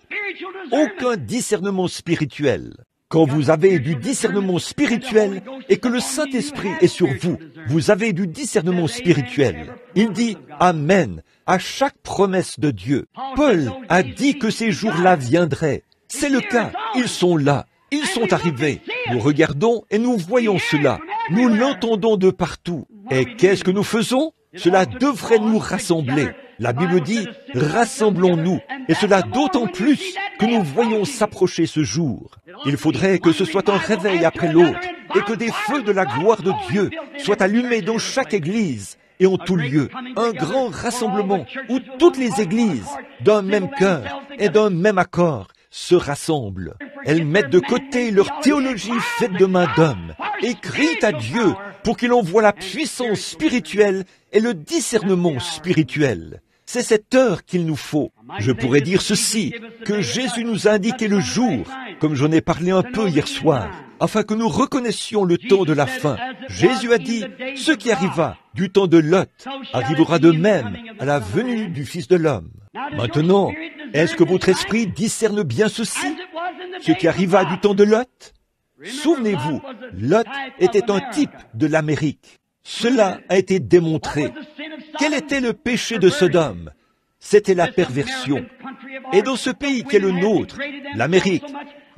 Aucun discernement spirituel. Quand vous avez du discernement spirituel et que le Saint-Esprit est sur vous, vous avez du discernement spirituel. Il dit « Amen » à chaque promesse de Dieu. Paul a dit que ces jours-là viendraient. C'est le cas. Ils sont là. Ils sont arrivés. Nous regardons et nous voyons cela. Nous l'entendons de partout. Et qu'est-ce que nous faisons? Cela devrait nous rassembler. La Bible dit « Rassemblons-nous » et cela d'autant plus que nous voyons s'approcher ce jour. Il faudrait que ce soit un réveil après l'autre et que des feux de la gloire de Dieu soient allumés dans chaque église et en tout lieu. Un grand rassemblement où toutes les églises, d'un même cœur et d'un même accord, se rassemblent. Elles mettent de côté leur théologie faite de main d'homme et crient à Dieu pour qu'il envoie la puissance spirituelle et le discernement spirituel. C'est cette heure qu'il nous faut. Je pourrais dire ceci, que Jésus nous a indiqué le jour, comme j'en ai parlé un peu hier soir, afin que nous reconnaissions le temps de la fin. Jésus a dit, ce qui arriva du temps de Lot arrivera de même à la venue du Fils de l'homme. Maintenant, est-ce que votre esprit discerne bien ceci? Ce qui arriva du temps de Lot? Souvenez-vous, Lot était un type de l'Amérique. Cela a été démontré. Quel était le péché de Sodome? C'était la perversion. Et dans ce pays qui est le nôtre, l'Amérique,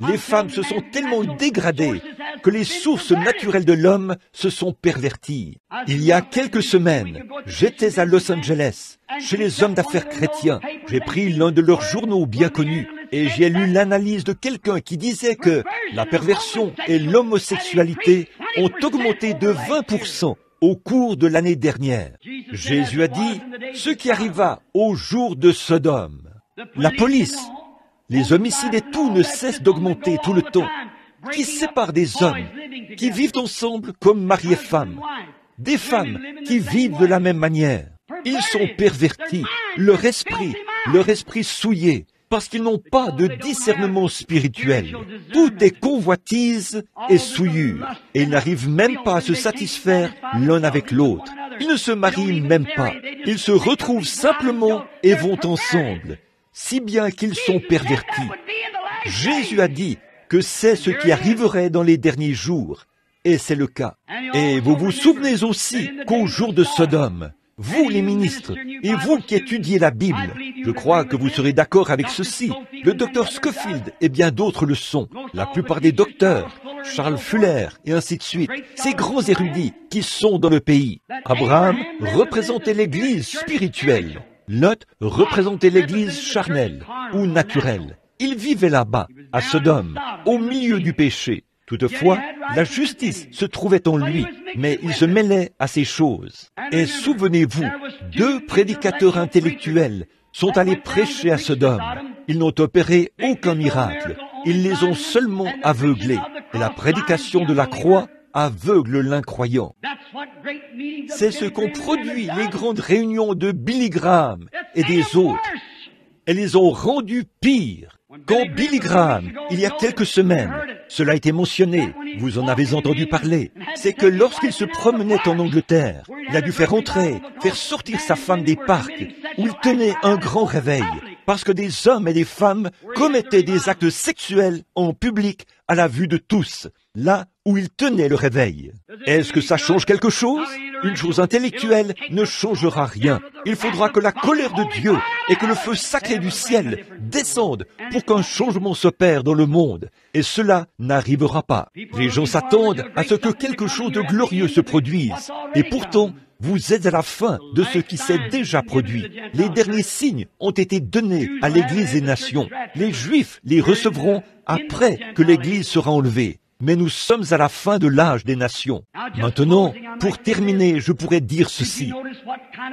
les femmes se sont tellement dégradées que les sources naturelles de l'homme se sont perverties. Il y a quelques semaines, j'étais à Los Angeles, chez les hommes d'affaires chrétiens. J'ai pris l'un de leurs journaux bien connus et j'ai lu l'analyse de quelqu'un qui disait que la perversion et l'homosexualité ont augmenté de 20% au cours de l'année dernière. Jésus a dit ce qui arriva au jour de Sodome. La police, les homicides et tout ne cessent d'augmenter tout le temps, qui séparent des hommes qui vivent ensemble comme mari et femme, des femmes qui vivent de la même manière. Ils sont pervertis, leur esprit souillé, parce qu'ils n'ont pas de discernement spirituel. Tout est convoitise et souillure, et ils n'arrivent même pas à se satisfaire l'un avec l'autre. Ils ne se marient même pas. Ils se retrouvent simplement et vont ensemble, si bien qu'ils sont pervertis. Jésus a dit que c'est ce qui arriverait dans les derniers jours, et c'est le cas. Et vous vous souvenez aussi qu'au jour de Sodome, vous les ministres, et vous qui étudiez la Bible, je crois que vous serez d'accord avec ceci. Le docteur Scofield et bien d'autres le sont. La plupart des docteurs Charles Fuller, et ainsi de suite, ces grands érudits qui sont dans le pays. Abraham représentait l'Église spirituelle. Lot représentait l'Église charnelle ou naturelle. Il vivait là-bas, à Sodome, au milieu du péché. Toutefois, la justice se trouvait en lui, mais il se mêlait à ces choses. Et souvenez-vous, 2 prédicateurs intellectuels sont allés prêcher à Sodome. Ils n'ont opéré aucun miracle. Ils les ont seulement aveuglés. Et la prédication de la croix aveugle l'incroyant. C'est ce qu'ont produit les grandes réunions de Billy Graham et des autres. Elles les ont rendus pires. Quand Billy Graham, il y a quelques semaines, cela a été mentionné, vous en avez entendu parler, c'est que lorsqu'il se promenait en Angleterre, il a dû faire sortir sa femme des parcs, où il tenait un grand réveil, parce que des hommes et des femmes commettaient des actes sexuels en public à la vue de tous, là où il tenait le réveil. Est-ce que ça change quelque chose? Une chose intellectuelle ne changera rien. Il faudra que la colère de Dieu et que le feu sacré du ciel descendent pour qu'un changement s'opère dans le monde. Et cela n'arrivera pas. Les gens s'attendent à ce que quelque chose de glorieux se produise. Et pourtant, vous êtes à la fin de ce qui s'est déjà produit. Les derniers signes ont été donnés à l'Église des nations. Les Juifs les recevront après que l'Église sera enlevée. Mais nous sommes à la fin de l'âge des nations. Maintenant, pour terminer, je pourrais dire ceci.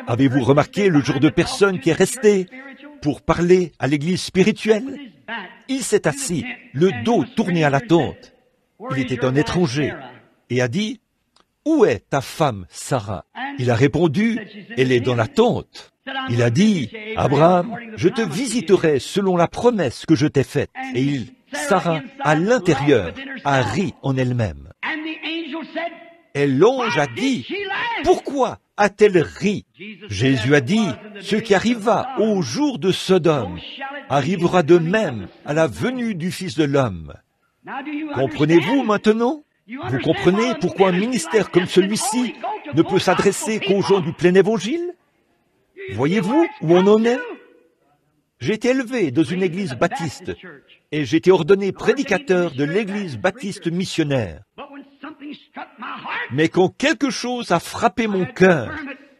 Avez-vous remarqué le genre de personne qui est resté pour parler à l'Église spirituelle? Il s'est assis, le dos tourné à la tente. Il était un étranger et a dit, « Où est ta femme, Sarah ?» Il a répondu, « Elle est dans la tente. » Il a dit, « Abraham, je te visiterai selon la promesse que je t'ai faite. » Et Sarah, à l'intérieur, a ri en elle-même. Et l'ange a dit, « Pourquoi a-t-elle ri ?» Jésus a dit, « Ce qui arriva au jour de Sodome arrivera de même à la venue du Fils de l'homme. » Comprenez-vous maintenant? Vous comprenez pourquoi un ministère comme celui-ci ne peut s'adresser qu'aux gens du plein évangile? Voyez-vous où on en est? J'ai été élevé dans une église baptiste et j'ai été ordonné prédicateur de l'église baptiste missionnaire. Mais quand quelque chose a frappé mon cœur,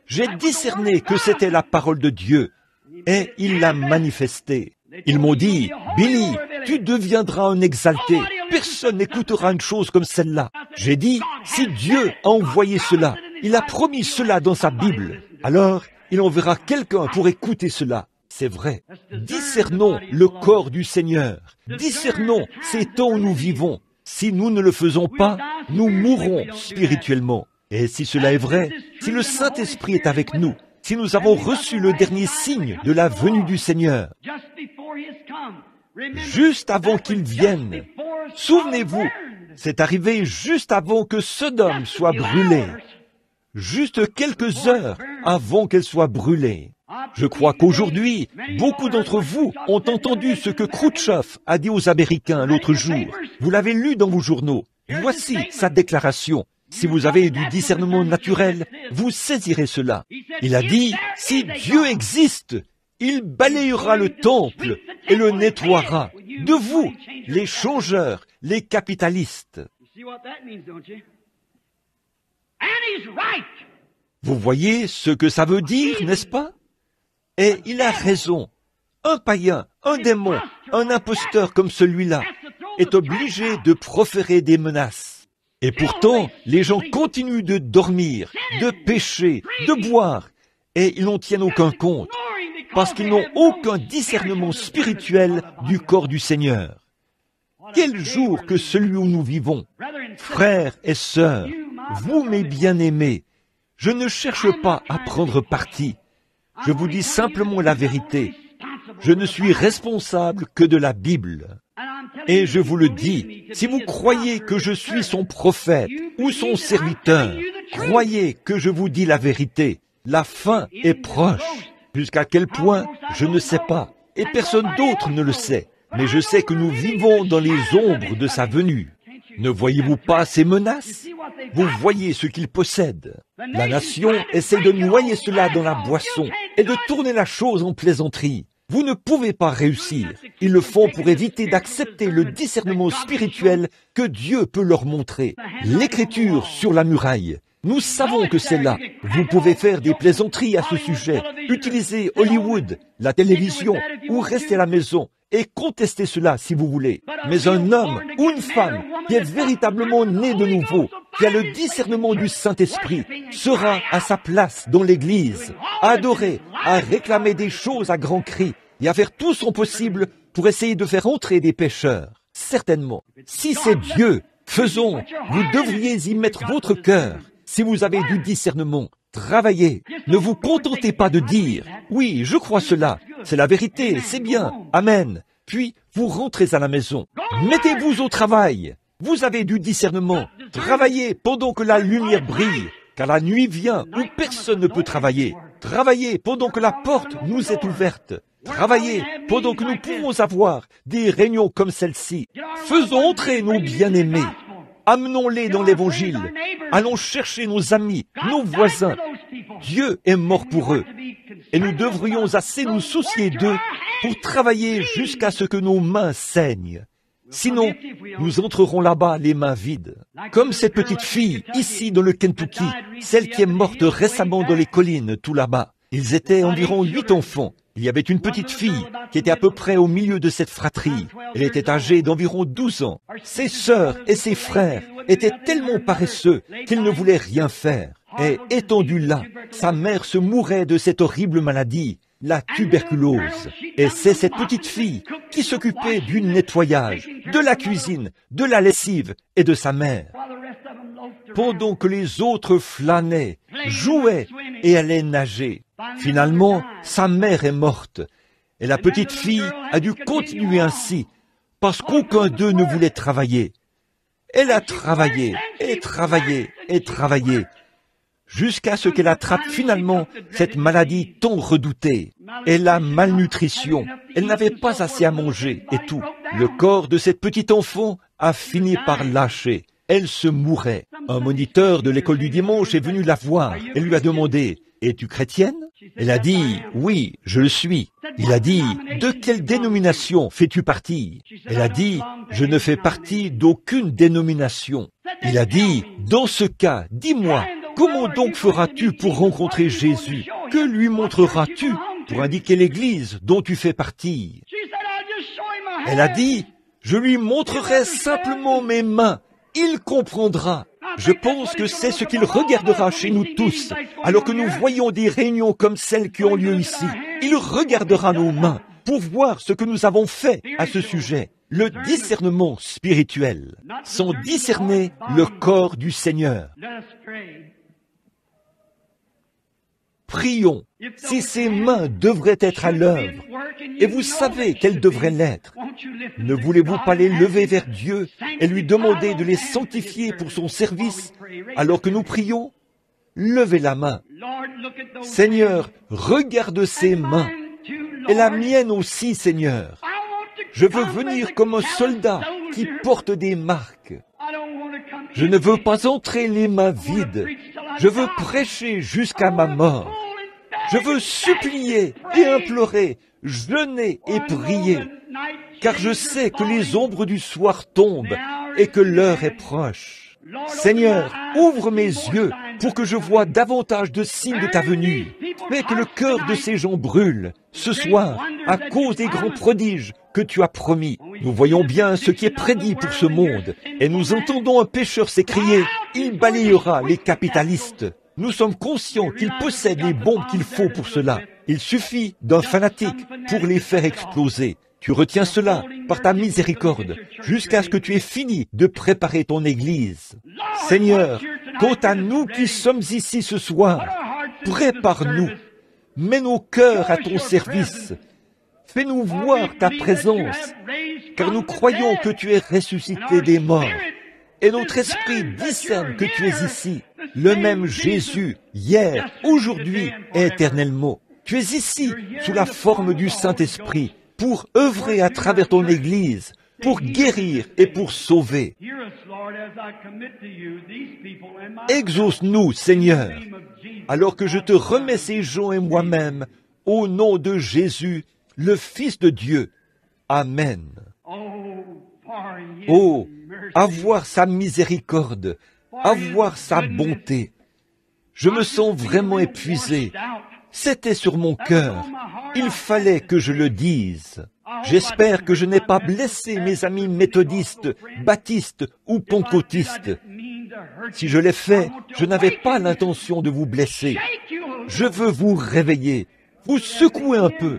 j'ai discerné que c'était la parole de Dieu et il l'a manifestée. Ils m'ont dit, « Billy, tu deviendras un exalté. Personne n'écoutera une chose comme celle-là. » J'ai dit, « Si Dieu a envoyé cela, il a promis cela dans sa Bible, alors il enverra quelqu'un pour écouter cela. » C'est vrai. Discernons le corps du Seigneur. Discernons ces temps où nous vivons. Si nous ne le faisons pas, nous mourrons spirituellement. Et si cela est vrai, si le Saint-Esprit est avec nous, si nous avons reçu le dernier signe de la venue du Seigneur, juste avant qu'il vienne, souvenez-vous, c'est arrivé juste avant que Sodome soit brûlée, juste quelques heures avant qu'elle soit brûlée. Je crois qu'aujourd'hui, beaucoup d'entre vous ont entendu ce que Khrouchtchev a dit aux Américains l'autre jour. Vous l'avez lu dans vos journaux. Voici sa déclaration. Si vous avez du discernement naturel, vous saisirez cela. Il a dit, si Dieu existe, il balayera le temple et le nettoiera. De vous, les changeurs, les capitalistes. Vous voyez ce que ça veut dire, n'est-ce pas? Et il a raison. Un païen, un démon, un imposteur comme celui-là est obligé de proférer des menaces. Et pourtant, les gens continuent de dormir, de pécher, de boire, et ils n'en tiennent aucun compte, parce qu'ils n'ont aucun discernement spirituel du corps du Seigneur. Quel jour que celui où nous vivons! Frères et sœurs, vous mes bien-aimés, je ne cherche pas à prendre parti. Je vous dis simplement la vérité. Je ne suis responsable que de la Bible. Et je vous le dis, si vous croyez que je suis son prophète ou son serviteur, croyez que je vous dis la vérité. La fin est proche. Jusqu'à quel point, je ne sais pas. Et personne d'autre ne le sait. Mais je sais que nous vivons dans les ombres de sa venue. Ne voyez-vous pas ces menaces? Vous voyez ce qu'ils possèdent. La nation essaie de noyer cela dans la boisson et de tourner la chose en plaisanterie. Vous ne pouvez pas réussir. Ils le font pour éviter d'accepter le discernement spirituel que Dieu peut leur montrer. L'écriture sur la muraille. Nous savons que c'est là. Vous pouvez faire des plaisanteries à ce sujet, utiliser Hollywood, la télévision, ou rester à la maison et contester cela si vous voulez. Mais un homme ou une femme qui est véritablement né de nouveau, qui a le discernement du Saint-Esprit, sera à sa place dans l'Église, à adorer, à réclamer des choses à grands cris et à faire tout son possible pour essayer de faire entrer des pécheurs. Certainement. Si c'est Dieu, faisons, vous devriez y mettre votre cœur. Si vous avez du discernement, travaillez. Ne vous contentez pas de dire « Oui, je crois cela, c'est la vérité, c'est bien, Amen ». Puis, vous rentrez à la maison. Mettez-vous au travail. Vous avez du discernement. Travaillez pendant que la lumière brille, car la nuit vient où personne ne peut travailler. Travaillez pendant que la porte nous est ouverte. Travaillez pendant que nous pouvons avoir des réunions comme celle-ci. Faisons entrer nos bien-aimés. Amenons-les dans l'Évangile. Allons chercher nos amis, nos voisins. Dieu est mort pour eux. Et nous devrions assez nous soucier d'eux pour travailler jusqu'à ce que nos mains saignent. Sinon, nous entrerons là-bas les mains vides. Comme cette petite fille, ici dans le Kentucky, celle qui est morte récemment dans les collines, tout là-bas. Ils étaient environ 8 enfants. Il y avait une petite fille qui était à peu près au milieu de cette fratrie. Elle était âgée d'environ 12 ans. Ses sœurs et ses frères étaient tellement paresseux qu'ils ne voulaient rien faire. Et étendue là, sa mère se mourait de cette horrible maladie, la tuberculose. Et c'est cette petite fille qui s'occupait du nettoyage, de la cuisine, de la lessive et de sa mère. Pendant que les autres flânaient, jouaient et allaient nager. Finalement, sa mère est morte. Et la petite fille a dû continuer ainsi, parce qu'aucun d'eux ne voulait travailler. Elle a travaillé, et travaillé, et travaillé, jusqu'à ce qu'elle attrape finalement cette maladie tant redoutée. Et la malnutrition, elle n'avait pas assez à manger et tout. Le corps de cette petite enfant a fini par lâcher. Elle se mourait. Un moniteur de l'école du dimanche est venu la voir et lui a demandé « Es-tu chrétienne ?» Elle a dit « Oui, je le suis ». Il a dit « De quelle dénomination fais-tu partie ?» Elle a dit « Je ne fais partie d'aucune dénomination ». Il a dit « Dans ce cas, dis-moi, comment donc feras-tu pour rencontrer Jésus? Que lui montreras-tu pour indiquer l'Église dont tu fais partie ?» Elle a dit « Je lui montrerai simplement mes mains. Il comprendra. » Je pense que c'est ce qu'il regardera chez nous tous, alors que nous voyons des réunions comme celles qui ont lieu ici. Il regardera nos mains pour voir ce que nous avons fait à ce sujet. Le discernement spirituel, sans discerner le corps du Seigneur. Prions, si ces mains devraient être à l'œuvre, et vous savez qu'elles devraient l'être, ne voulez-vous pas les lever vers Dieu et lui demander de les sanctifier pour son service alors que nous prions? Levez la main. Seigneur, regarde ces mains, et la mienne aussi, Seigneur. Je veux venir comme un soldat qui porte des marques. Je ne veux pas entrer les mains vides. Je veux prêcher jusqu'à ma mort. Je veux supplier et implorer, jeûner et prier, car je sais que les ombres du soir tombent et que l'heure est proche. Seigneur, ouvre mes yeux pour que je voie davantage de signes de ta venue. Fais que le cœur de ces gens brûle ce soir à cause des grands prodiges que tu as promis. Nous voyons bien ce qui est prédit pour ce monde et nous entendons un pécheur s'écrier « Il balayera les capitalistes ». Nous sommes conscients qu'il possède les bombes qu'il faut pour cela. Il suffit d'un fanatique pour les faire exploser. Tu retiens cela par ta miséricorde jusqu'à ce que tu aies fini de préparer ton Église. Seigneur, quant à nous qui sommes ici ce soir, prépare-nous. Mets nos cœurs à ton service. Fais-nous voir ta présence, car nous croyons que tu es ressuscité des morts. Et notre esprit discerne que tu es ici, le même Jésus, hier, aujourd'hui et éternellement. Tu es ici, sous la forme du Saint-Esprit, pour œuvrer à travers ton Église, pour guérir et pour sauver. Exauce-nous, Seigneur, alors que je te remets ces gens et moi-même, au nom de Jésus, le Fils de Dieu. Amen. Oh, avoir sa miséricorde, avoir sa bonté. Je me sens vraiment épuisé. C'était sur mon cœur. Il fallait que je le dise. J'espère que je n'ai pas blessé mes amis méthodistes, baptistes ou pentecôtistes. Si je l'ai fait, je n'avais pas l'intention de vous blesser. Je veux vous réveiller, vous secouer un peu.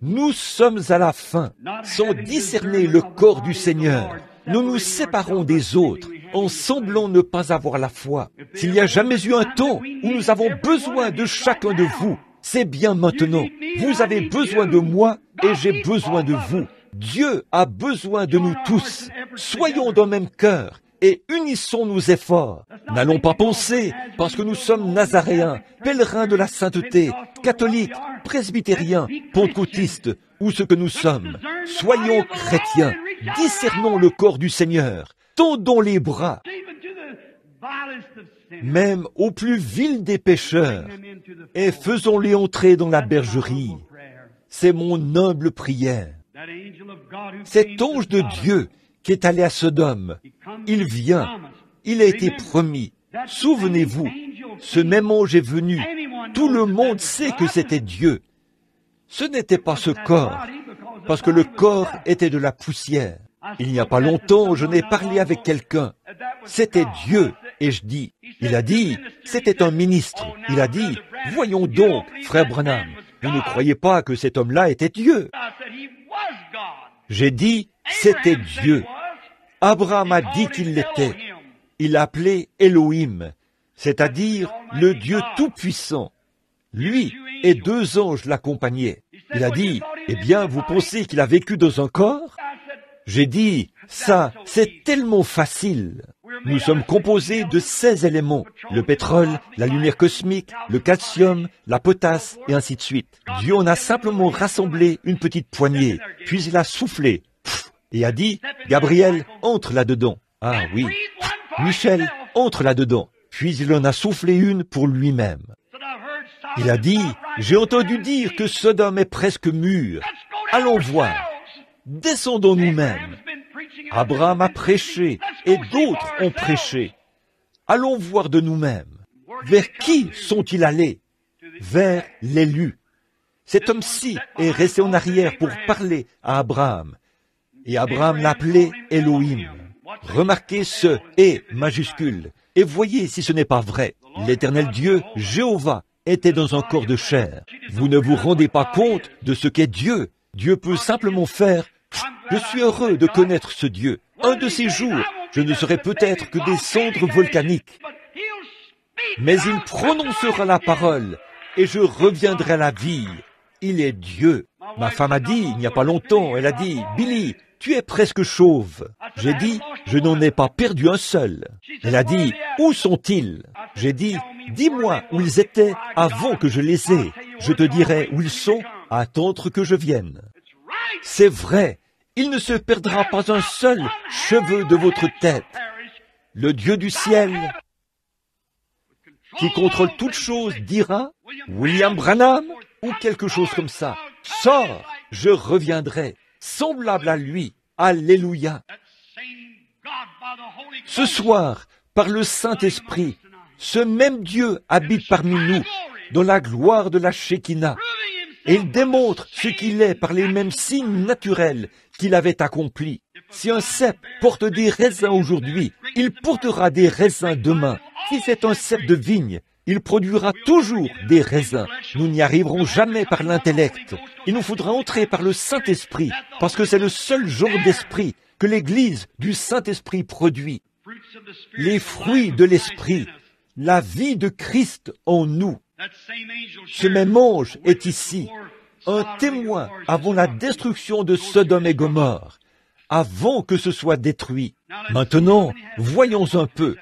Nous sommes à la fin. Sans discerner le corps du Seigneur, nous nous séparons des autres en semblant ne pas avoir la foi. S'il n'y a jamais eu un temps où nous avons besoin de chacun de vous, c'est bien maintenant. Vous avez besoin de moi et j'ai besoin de vous. Dieu a besoin de nous tous. Soyons d'un même cœur et unissons nos efforts. N'allons pas penser, parce que nous sommes nazaréens, pèlerins de la sainteté, catholiques, presbytériens, pentecôtistes, ou ce que nous sommes. Soyons chrétiens, discernons le corps du Seigneur, tendons les bras, même au plus vil des pécheurs, et faisons-les entrer dans la bergerie. C'est mon humble prière. Cet ange de Dieu qui est allé à Sodome, il vient, il a été promis. Souvenez-vous, ce même ange est venu. Tout le monde sait que c'était Dieu. Ce n'était pas ce corps, parce que le corps était de la poussière. Il n'y a pas longtemps, je n'ai parlé avec quelqu'un. C'était Dieu, et je dis, il a dit, c'était un ministre. Il a dit, voyons donc, frère Branham, vous ne croyez pas que cet homme-là était Dieu? J'ai dit, c'était Dieu. Abraham a dit qu'il l'était. Il l'appelait Elohim, c'est-à-dire le Dieu Tout-Puissant. Lui et 2 anges l'accompagnaient. Il a dit, eh bien, vous pensez qu'il a vécu dans un corps? J'ai dit, ça, c'est tellement facile. Nous sommes composés de 16 éléments, le pétrole, la lumière cosmique, le calcium, la potasse, et ainsi de suite. Dieu en a simplement rassemblé une petite poignée, puis il a soufflé, et a dit, Gabriel, entre là-dedans. Ah oui, Michel, entre là-dedans. Puis il en a soufflé une pour lui-même. Il a dit, j'ai entendu dire que Sodome est presque mûr. Allons voir. Descendons nous-mêmes. Abraham a prêché et d'autres ont prêché. Allons voir de nous-mêmes. Vers qui sont-ils allés? Vers l'élu. Cet homme-ci est resté en arrière pour parler à Abraham. Et Abraham l'appelait Elohim. Remarquez ce « et » majuscule et voyez si ce n'est pas vrai. L'Éternel Dieu, Jéhovah, était dans un corps de chair. Vous ne vous rendez pas compte de ce qu'est Dieu. Dieu peut simplement faire « Je suis heureux de connaître ce Dieu. Un de ces jours, je ne serai peut-être que des cendres volcaniques. Mais il prononcera la parole et je reviendrai à la vie. Il est Dieu. » Ma femme a dit, il n'y a pas longtemps, elle a dit, « Billy, tu es presque chauve. » J'ai dit, « Je n'en ai pas perdu un seul. » Elle a dit, « Où sont-ils » J'ai dit, « Dis-moi où ils étaient avant que je les aie. Je te dirai où ils sont, à attendre que je vienne. » C'est vrai, il ne se perdra pas un seul cheveu de votre tête. Le Dieu du ciel, qui contrôle toutes choses, dira, William Branham, ou quelque chose comme ça, sors, je reviendrai, semblable à lui. Alléluia. Ce soir, par le Saint-Esprit, ce même Dieu habite parmi nous, dans la gloire de la Shekinah, et il démontre ce qu'il est par les mêmes signes naturels qu'il avait accomplis. Si un cep porte des raisins aujourd'hui, il portera des raisins demain. Si c'est un cep de vigne, il produira toujours des raisins. Nous n'y arriverons jamais par l'intellect. Il nous faudra entrer par le Saint-Esprit, parce que c'est le seul genre d'esprit que l'Église du Saint-Esprit produit. Les fruits de l'Esprit, la vie de Christ en nous. Ce même ange est ici, un témoin avant la destruction de Sodome et Gomorrhe, avant que ce soit détruit. Maintenant, voyons un peu.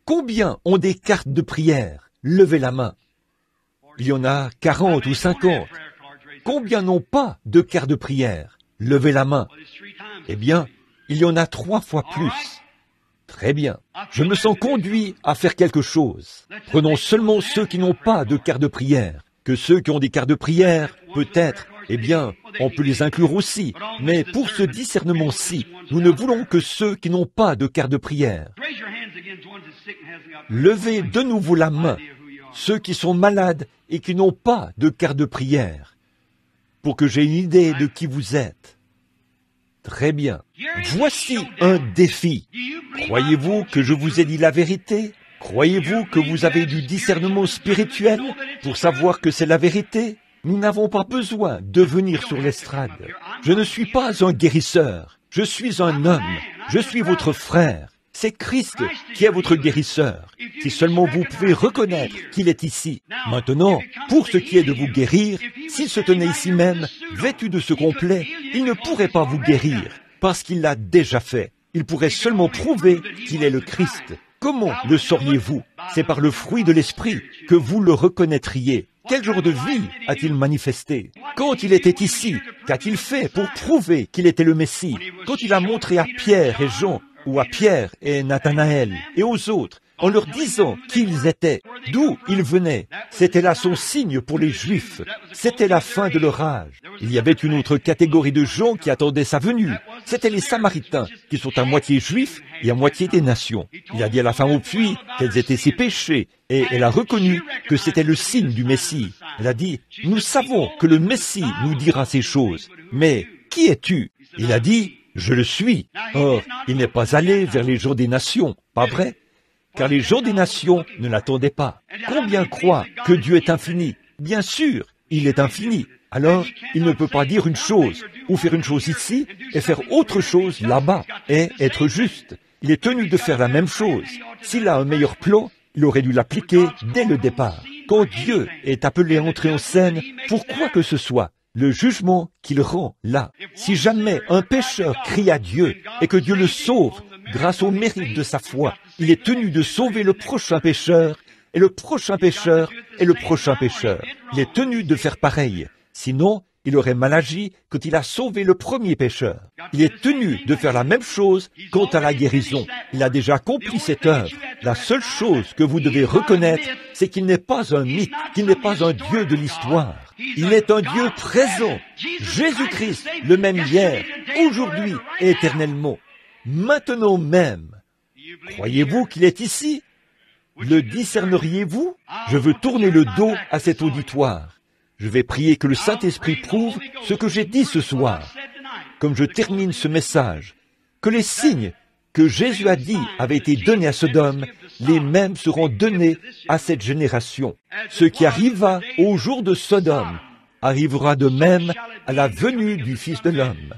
Combien ont des cartes de prière? Levez la main. Il y en a 40 ou 50. Combien n'ont pas de cartes de prière? Levez la main. Eh bien, il y en a 3 fois plus. Très bien. Je me sens conduit à faire quelque chose. Prenons seulement ceux qui n'ont pas de carte de prière. Que ceux qui ont des cartes de prière, peut-être, Eh bien, on peut les inclure aussi, mais pour ce discernement-ci, nous ne voulons que ceux qui n'ont pas de carte de prière. Levez de nouveau la main, ceux qui sont malades et qui n'ont pas de carte de prière, pour que j'ai une idée de qui vous êtes. Très bien. Voici un défi. Croyez-vous que je vous ai dit la vérité? Croyez-vous que vous avez du discernement spirituel pour savoir que c'est la vérité? Nous n'avons pas besoin de venir sur l'estrade. Je ne suis pas un guérisseur. Je suis un homme. Je suis votre frère. C'est Christ qui est votre guérisseur. Si seulement vous pouvez reconnaître qu'il est ici. Maintenant, pour ce qui est de vous guérir, s'il se tenait ici même, vêtu de ce complet, il ne pourrait pas vous guérir, parce qu'il l'a déjà fait. Il pourrait seulement prouver qu'il est le Christ. Comment le sauriez-vous? C'est par le fruit de l'Esprit que vous le reconnaîtriez. Quel genre de vie a-t-il manifesté? Quand il était ici, qu'a-t-il fait pour prouver qu'il était le Messie? Quand il a montré à Pierre et Jean, ou à Pierre et Nathanaël, et aux autres, en leur disant qui ils étaient, d'où ils venaient, c'était là son signe pour les Juifs. C'était la fin de leur âge. Il y avait une autre catégorie de gens qui attendaient sa venue. C'étaient les Samaritains, qui sont à moitié Juifs et à moitié des nations. Il a dit à la femme au puits qu'elles étaient ses péchés, et elle a reconnu que c'était le signe du Messie. Elle a dit, « Nous savons que le Messie nous dira ces choses, mais qui es-tu » Il a dit, « Je le suis. » Or, il n'est pas allé vers les gens des nations, pas vrai? Car les gens des nations ne l'attendaient pas. Combien croient que Dieu est infini? Bien sûr, il est infini. Alors, il ne peut pas dire une chose, ou faire une chose ici, et faire autre chose là-bas, et être juste. Il est tenu de faire la même chose. S'il a un meilleur plan, il aurait dû l'appliquer dès le départ. Quand Dieu est appelé à entrer en scène, pour quoi que ce soit, le jugement qu'il rend là. Si jamais un pécheur crie à Dieu et que Dieu le sauve grâce au mérite de sa foi, il est tenu de sauver le prochain pécheur, et le prochain pécheur, et le prochain pécheur. Il est tenu de faire pareil. Sinon, il aurait mal agi quand il a sauvé le premier pécheur. Il est tenu de faire la même chose quant à la guérison. Il a déjà accompli cette œuvre. La seule chose que vous devez reconnaître, c'est qu'il n'est pas un mythe, qu'il n'est pas un Dieu de l'histoire. Il est un Dieu présent. Jésus-Christ, le même hier, aujourd'hui et éternellement. Maintenant même. Croyez-vous qu'il est ici? Le discerneriez-vous? Je veux tourner le dos à cet auditoire. Je vais prier que le Saint-Esprit prouve ce que j'ai dit ce soir. Comme je termine ce message, que les signes que Jésus a dit avaient été donnés à Sodome, les mêmes seront donnés à cette génération. Ce qui arriva au jour de Sodome arrivera de même à la venue du Fils de l'homme.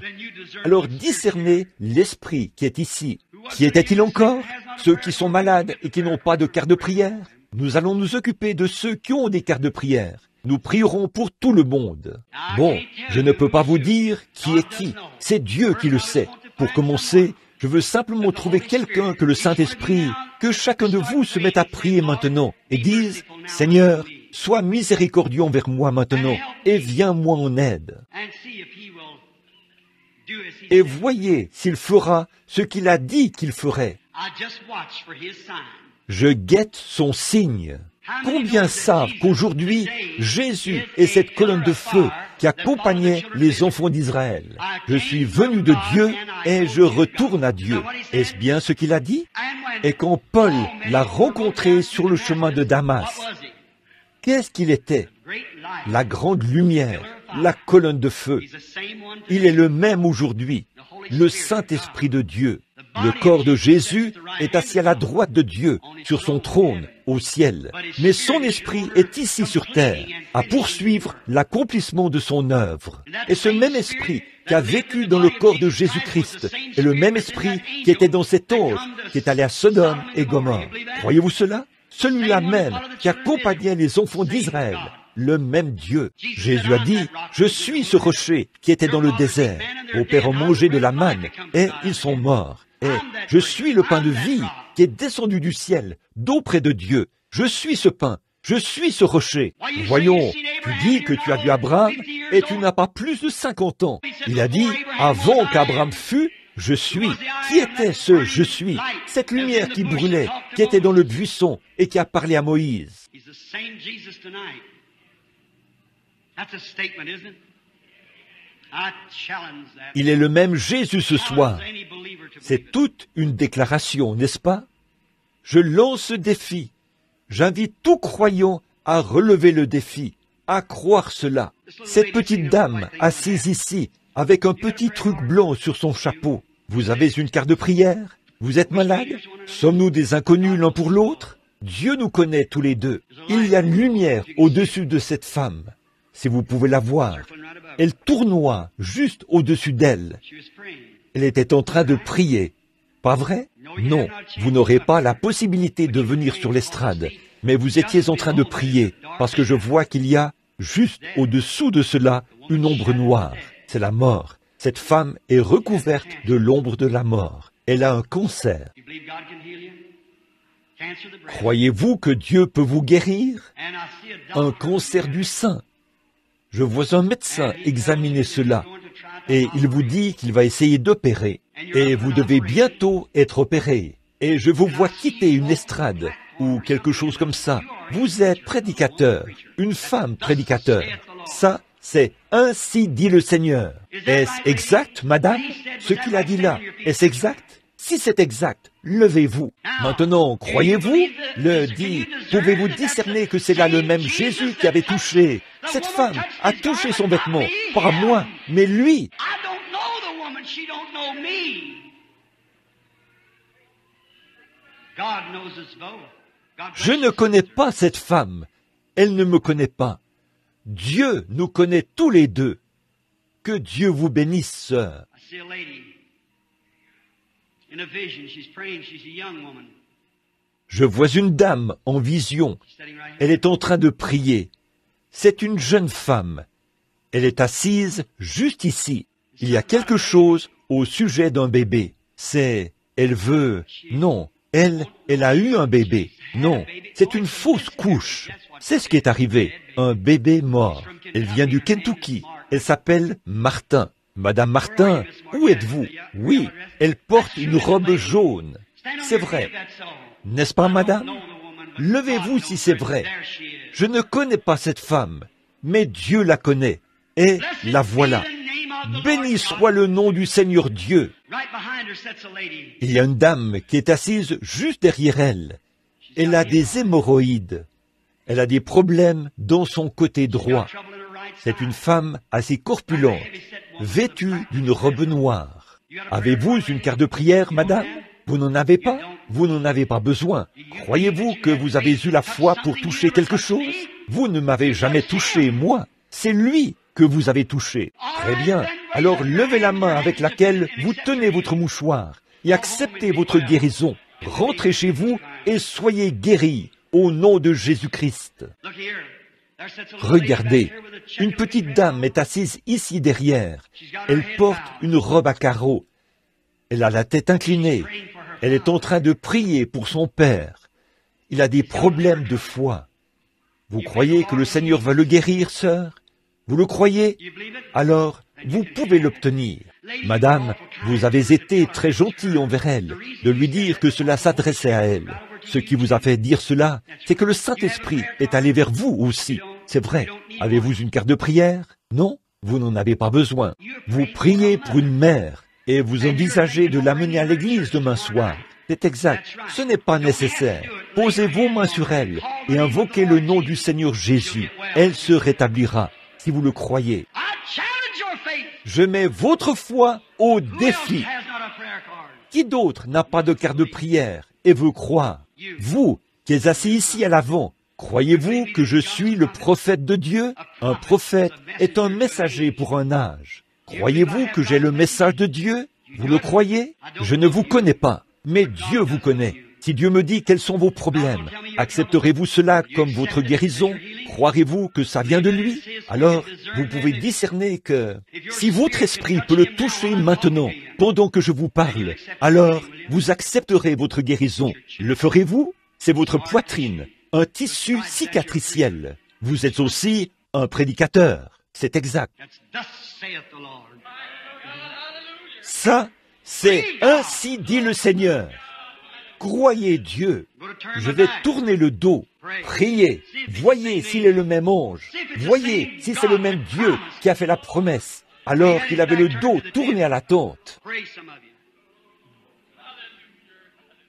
Alors discernez l'Esprit qui est ici. Qui était-il encore? Ceux qui sont malades et qui n'ont pas de carte de prière. Nous allons nous occuper de ceux qui ont des cartes de prière. Nous prierons pour tout le monde. Bon, je ne peux pas vous dire qui est qui. C'est Dieu qui le sait. Pour commencer, je veux simplement trouver quelqu'un que le Saint-Esprit, que chacun de vous se mette à prier maintenant et dise, « Seigneur, sois miséricordieux envers moi maintenant et viens-moi en aide. » Et voyez s'il fera ce qu'il a dit qu'il ferait. Je guette son signe. Combien savent qu'aujourd'hui, Jésus est cette colonne de feu qui accompagnait les enfants d'Israël? Je suis venu de Dieu et je retourne à Dieu. Est-ce bien ce qu'il a dit? Et quand Paul l'a rencontré sur le chemin de Damas, qu'est-ce qu'il était? La grande lumière, la colonne de feu. Il est le même aujourd'hui, le Saint-Esprit de Dieu. Le corps de Jésus est assis à la droite de Dieu, sur son trône, au ciel. Mais son esprit est ici sur terre, à poursuivre l'accomplissement de son œuvre. Et ce même esprit qui a vécu dans le corps de Jésus-Christ est le même esprit qui était dans cet ange, qui est allé à Sodome et Gomorrhe. Croyez-vous cela? Celui-là même qui accompagnait les enfants d'Israël. Le même Dieu. Jésus a dit, « Je suis ce rocher qui était dans le désert. Vos pères ont mangé de la manne et ils sont morts. Et je suis le pain de vie qui est descendu du ciel, d'auprès de Dieu. Je suis ce pain. Je suis ce rocher. » Voyons, tu dis que tu as vu Abraham et tu n'as pas plus de 50 ans. Il a dit, avant qu'Abraham fût, je suis. Qui était ce je suis? Cette lumière qui brûlait, qui était dans le buisson et qui a parlé à Moïse. Il est le même Jésus ce soir. C'est toute une déclaration, n'est-ce pas? Je lance ce défi. J'invite tout croyant à relever le défi, à croire cela. Cette petite dame assise ici, avec un petit truc blanc sur son chapeau. Vous avez une carte de prière? Vous êtes malade? Sommes-nous des inconnus l'un pour l'autre? Dieu nous connaît tous les deux. Il y a une lumière au-dessus de cette femme. Si vous pouvez la voir, elle tournoie juste au-dessus d'elle. Elle était en train de prier. Pas vrai? Non, vous n'aurez pas la possibilité de venir sur l'estrade, mais vous étiez en train de prier, parce que je vois qu'il y a, juste au-dessous de cela, une ombre noire. C'est la mort. Cette femme est recouverte de l'ombre de la mort. Elle a un cancer. Croyez-vous que Dieu peut vous guérir? Un cancer du sein. Je vois un médecin examiner cela, et il vous dit qu'il va essayer d'opérer, et vous devez bientôt être opéré. Et je vous vois quitter une estrade, ou quelque chose comme ça. Vous êtes prédicateur, une femme prédicateur. Ça, c'est « Ainsi dit le Seigneur ». Est-ce exact, madame? Ce qu'il a dit là, est-ce exact? Si c'est exact, levez-vous. Maintenant, croyez-vous? Le dit, pouvez-vous discerner que c'est là le même Jésus qui avait touché? Cette femme a touché son vêtement, pas moi, mais lui. Je ne connais pas cette femme. Elle ne me connaît pas. Dieu nous connaît tous les deux. Que Dieu vous bénisse, sœur. Je vois une dame en vision. Elle est en train de prier. C'est une jeune femme. Elle est assise juste ici. Il y a quelque chose au sujet d'un bébé. Elle veut... Non, elle a eu un bébé. Non, c'est une fausse couche. C'est ce qui est arrivé. Un bébé mort. Elle vient du Kentucky. Elle s'appelle Martin. Madame Martin, où êtes-vous? Oui, elle porte une robe jaune. C'est vrai. N'est-ce pas, madame? Levez-vous si c'est vrai. Je ne connais pas cette femme, mais Dieu la connaît. Et la voilà. Béni soit le nom du Seigneur Dieu. Il y a une dame qui est assise juste derrière elle. Elle a des hémorroïdes. Elle a des problèmes dans son côté droit. C'est une femme assez corpulente, vêtue d'une robe noire. Avez-vous une carte de prière, madame? Vous n'en avez pas? Vous n'en avez pas besoin. Croyez-vous que vous avez eu la foi pour toucher quelque chose? Vous ne m'avez jamais touché, moi. C'est lui que vous avez touché. Très bien. Alors levez la main avec laquelle vous tenez votre mouchoir et acceptez votre guérison. Rentrez chez vous et soyez guéris au nom de Jésus-Christ. Regardez, une petite dame est assise ici derrière. Elle porte une robe à carreaux. Elle a la tête inclinée. Elle est en train de prier pour son père. Il a des problèmes de foi. Vous croyez que le Seigneur va le guérir, sœur? Vous le croyez? Alors, vous pouvez l'obtenir. Madame, vous avez été très gentille envers elle, de lui dire que cela s'adressait à elle. Ce qui vous a fait dire cela, c'est que le Saint-Esprit est allé vers vous aussi. C'est vrai. Avez-vous une carte de prière? Non? Vous n'en avez pas besoin. Vous priez pour une mère et vous envisagez de l'amener à l'église demain soir. C'est exact. Ce n'est pas nécessaire. Posez vos mains sur elle et invoquez le nom du Seigneur Jésus. Elle se rétablira, si vous le croyez. Je mets votre foi au défi. Qui d'autre n'a pas de carte de prière et veut croire? Vous, qui êtes assis ici à l'avant, croyez-vous que je suis le prophète de Dieu? Un prophète est un messager pour un âge. Croyez-vous que j'ai le message de Dieu? Vous le croyez? Je ne vous connais pas, mais Dieu vous connaît. Si Dieu me dit quels sont vos problèmes, accepterez-vous cela comme votre guérison? Croirez-vous que ça vient de lui? Alors, vous pouvez discerner que si votre esprit peut le toucher maintenant, pendant que je vous parle, alors vous accepterez votre guérison. Le ferez-vous? C'est votre poitrine, un tissu cicatriciel. Vous êtes aussi un prédicateur. C'est exact. Ça, c'est « Ainsi dit le Seigneur ». Croyez Dieu. Je vais tourner le dos. Priez. Voyez s'il est le même ange. Voyez si c'est le même Dieu qui a fait la promesse. alors qu'il avait le dos tourné à la tente.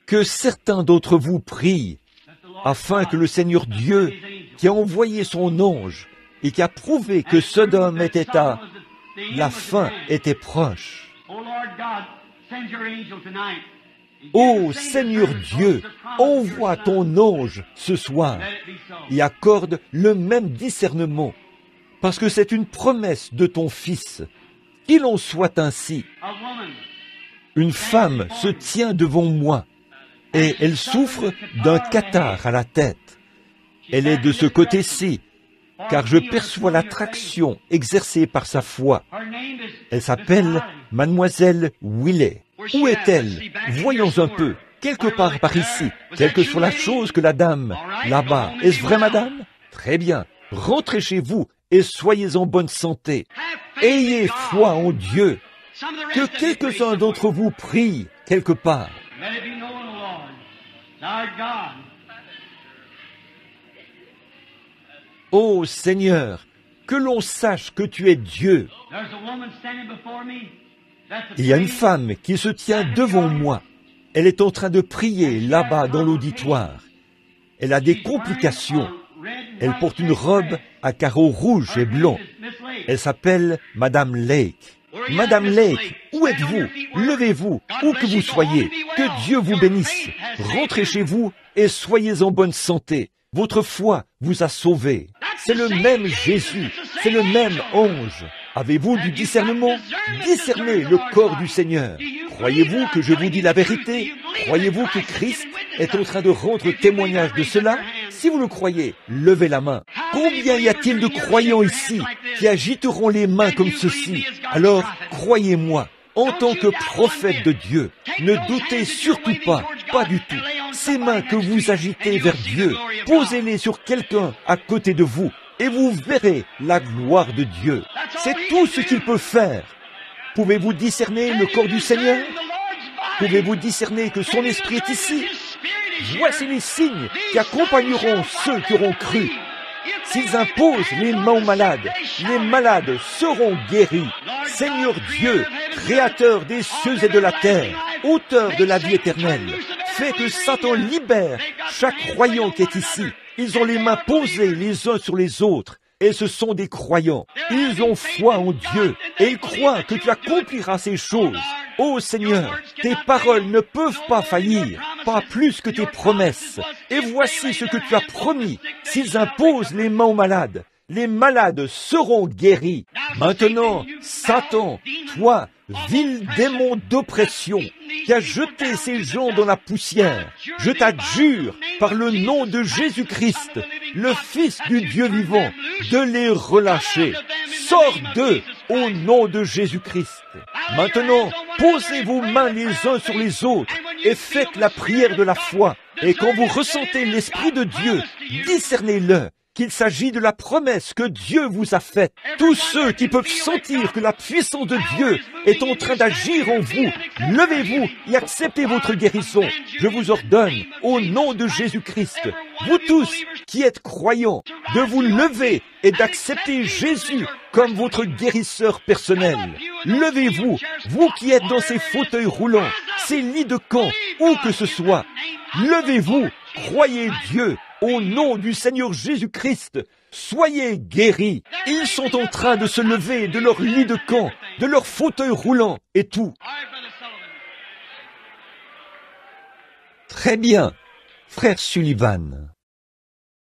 Que certains d'entre vous prient afin que le Seigneur Dieu, qui a envoyé son ange et qui a prouvé que Sodome était la fin était proche. Ô Seigneur Dieu, envoie ton ange ce soir et accorde le même discernement, parce que c'est une promesse de ton Fils. Qu'il en soit ainsi. Une femme se tient devant moi et elle souffre d'un catarrhe à la tête. Elle est de ce côté-ci, car je perçois l'attraction exercée par sa foi. Elle s'appelle Mademoiselle Willet. Où est-elle? Voyons un peu, quelque part par ici, quelle que soit la chose que la dame, là-bas. Est-ce vrai, madame? Très bien. Rentrez chez vous et soyez en bonne santé. Ayez foi en Dieu. Que quelques-uns d'entre vous prient quelque part. Ô Seigneur, que l'on sache que tu es Dieu. Il y a une femme qui se tient devant moi. Elle est en train de prier là-bas dans l'auditoire. Elle a des complications. Elle porte une robe à carreaux rouges et blancs. Elle s'appelle Madame Lake. Madame Lake, où êtes-vous? Levez-vous, où que vous soyez. Que Dieu vous bénisse. Rentrez chez vous et soyez en bonne santé. Votre foi vous a sauvé. C'est le même Jésus, c'est le même ange. Avez-vous du discernement? Discernez le corps du Seigneur. Croyez-vous que je vous dis la vérité? Croyez-vous que Christ est en train de rendre témoignage de cela? Si vous le croyez, levez la main. Combien y a-t-il de croyants ici qui agiteront les mains comme ceci? Alors, croyez-moi, en tant que prophète de Dieu, ne doutez surtout pas du tout. Ces mains que vous agitez vers Dieu, posez-les sur quelqu'un à côté de vous et vous verrez la gloire de Dieu. C'est tout ce qu'il peut faire. Pouvez-vous discerner le corps du Seigneur? Pouvez-vous discerner que son esprit est ici? Voici les signes qui accompagneront ceux qui auront cru. S'ils imposent les mains aux malades, les malades seront guéris. Seigneur Dieu, Créateur des cieux et de la terre, Auteur de la vie éternelle, fais que Satan libère chaque croyant qui est ici. Ils ont les mains posées les uns sur les autres. Et ce sont des croyants. Ils ont foi en Dieu et ils croient que tu accompliras ces choses. Ô Seigneur, tes paroles ne peuvent pas faillir, pas plus que tes promesses. Et voici ce que tu as promis. S'ils imposent les mains aux malades, les malades seront guéris. Maintenant, Satan, toi, vil démon d'oppression, qui a jeté ces gens dans la poussière, je t'adjure, par le nom de Jésus-Christ, le Fils du Dieu vivant, de les relâcher. Sors d'eux au nom de Jésus-Christ. Maintenant, posez vos mains les uns sur les autres et faites la prière de la foi. Et quand vous ressentez l'Esprit de Dieu, discernez-le, qu'il s'agit de la promesse que Dieu vous a faite. Tous ceux qui peuvent sentir que la puissance de Dieu est en train d'agir en vous, levez-vous et acceptez votre guérison. Je vous ordonne, au nom de Jésus-Christ, vous tous qui êtes croyants, de vous lever et d'accepter Jésus comme votre guérisseur personnel. Levez-vous, vous qui êtes dans ces fauteuils roulants, ces lits de camp, où que ce soit. Levez-vous, croyez Dieu. Au nom du Seigneur Jésus-Christ, soyez guéris. Ils sont en train de se lever de leur lit de camp, de leur fauteuil roulant et tout. Très bien, frère Sullivan.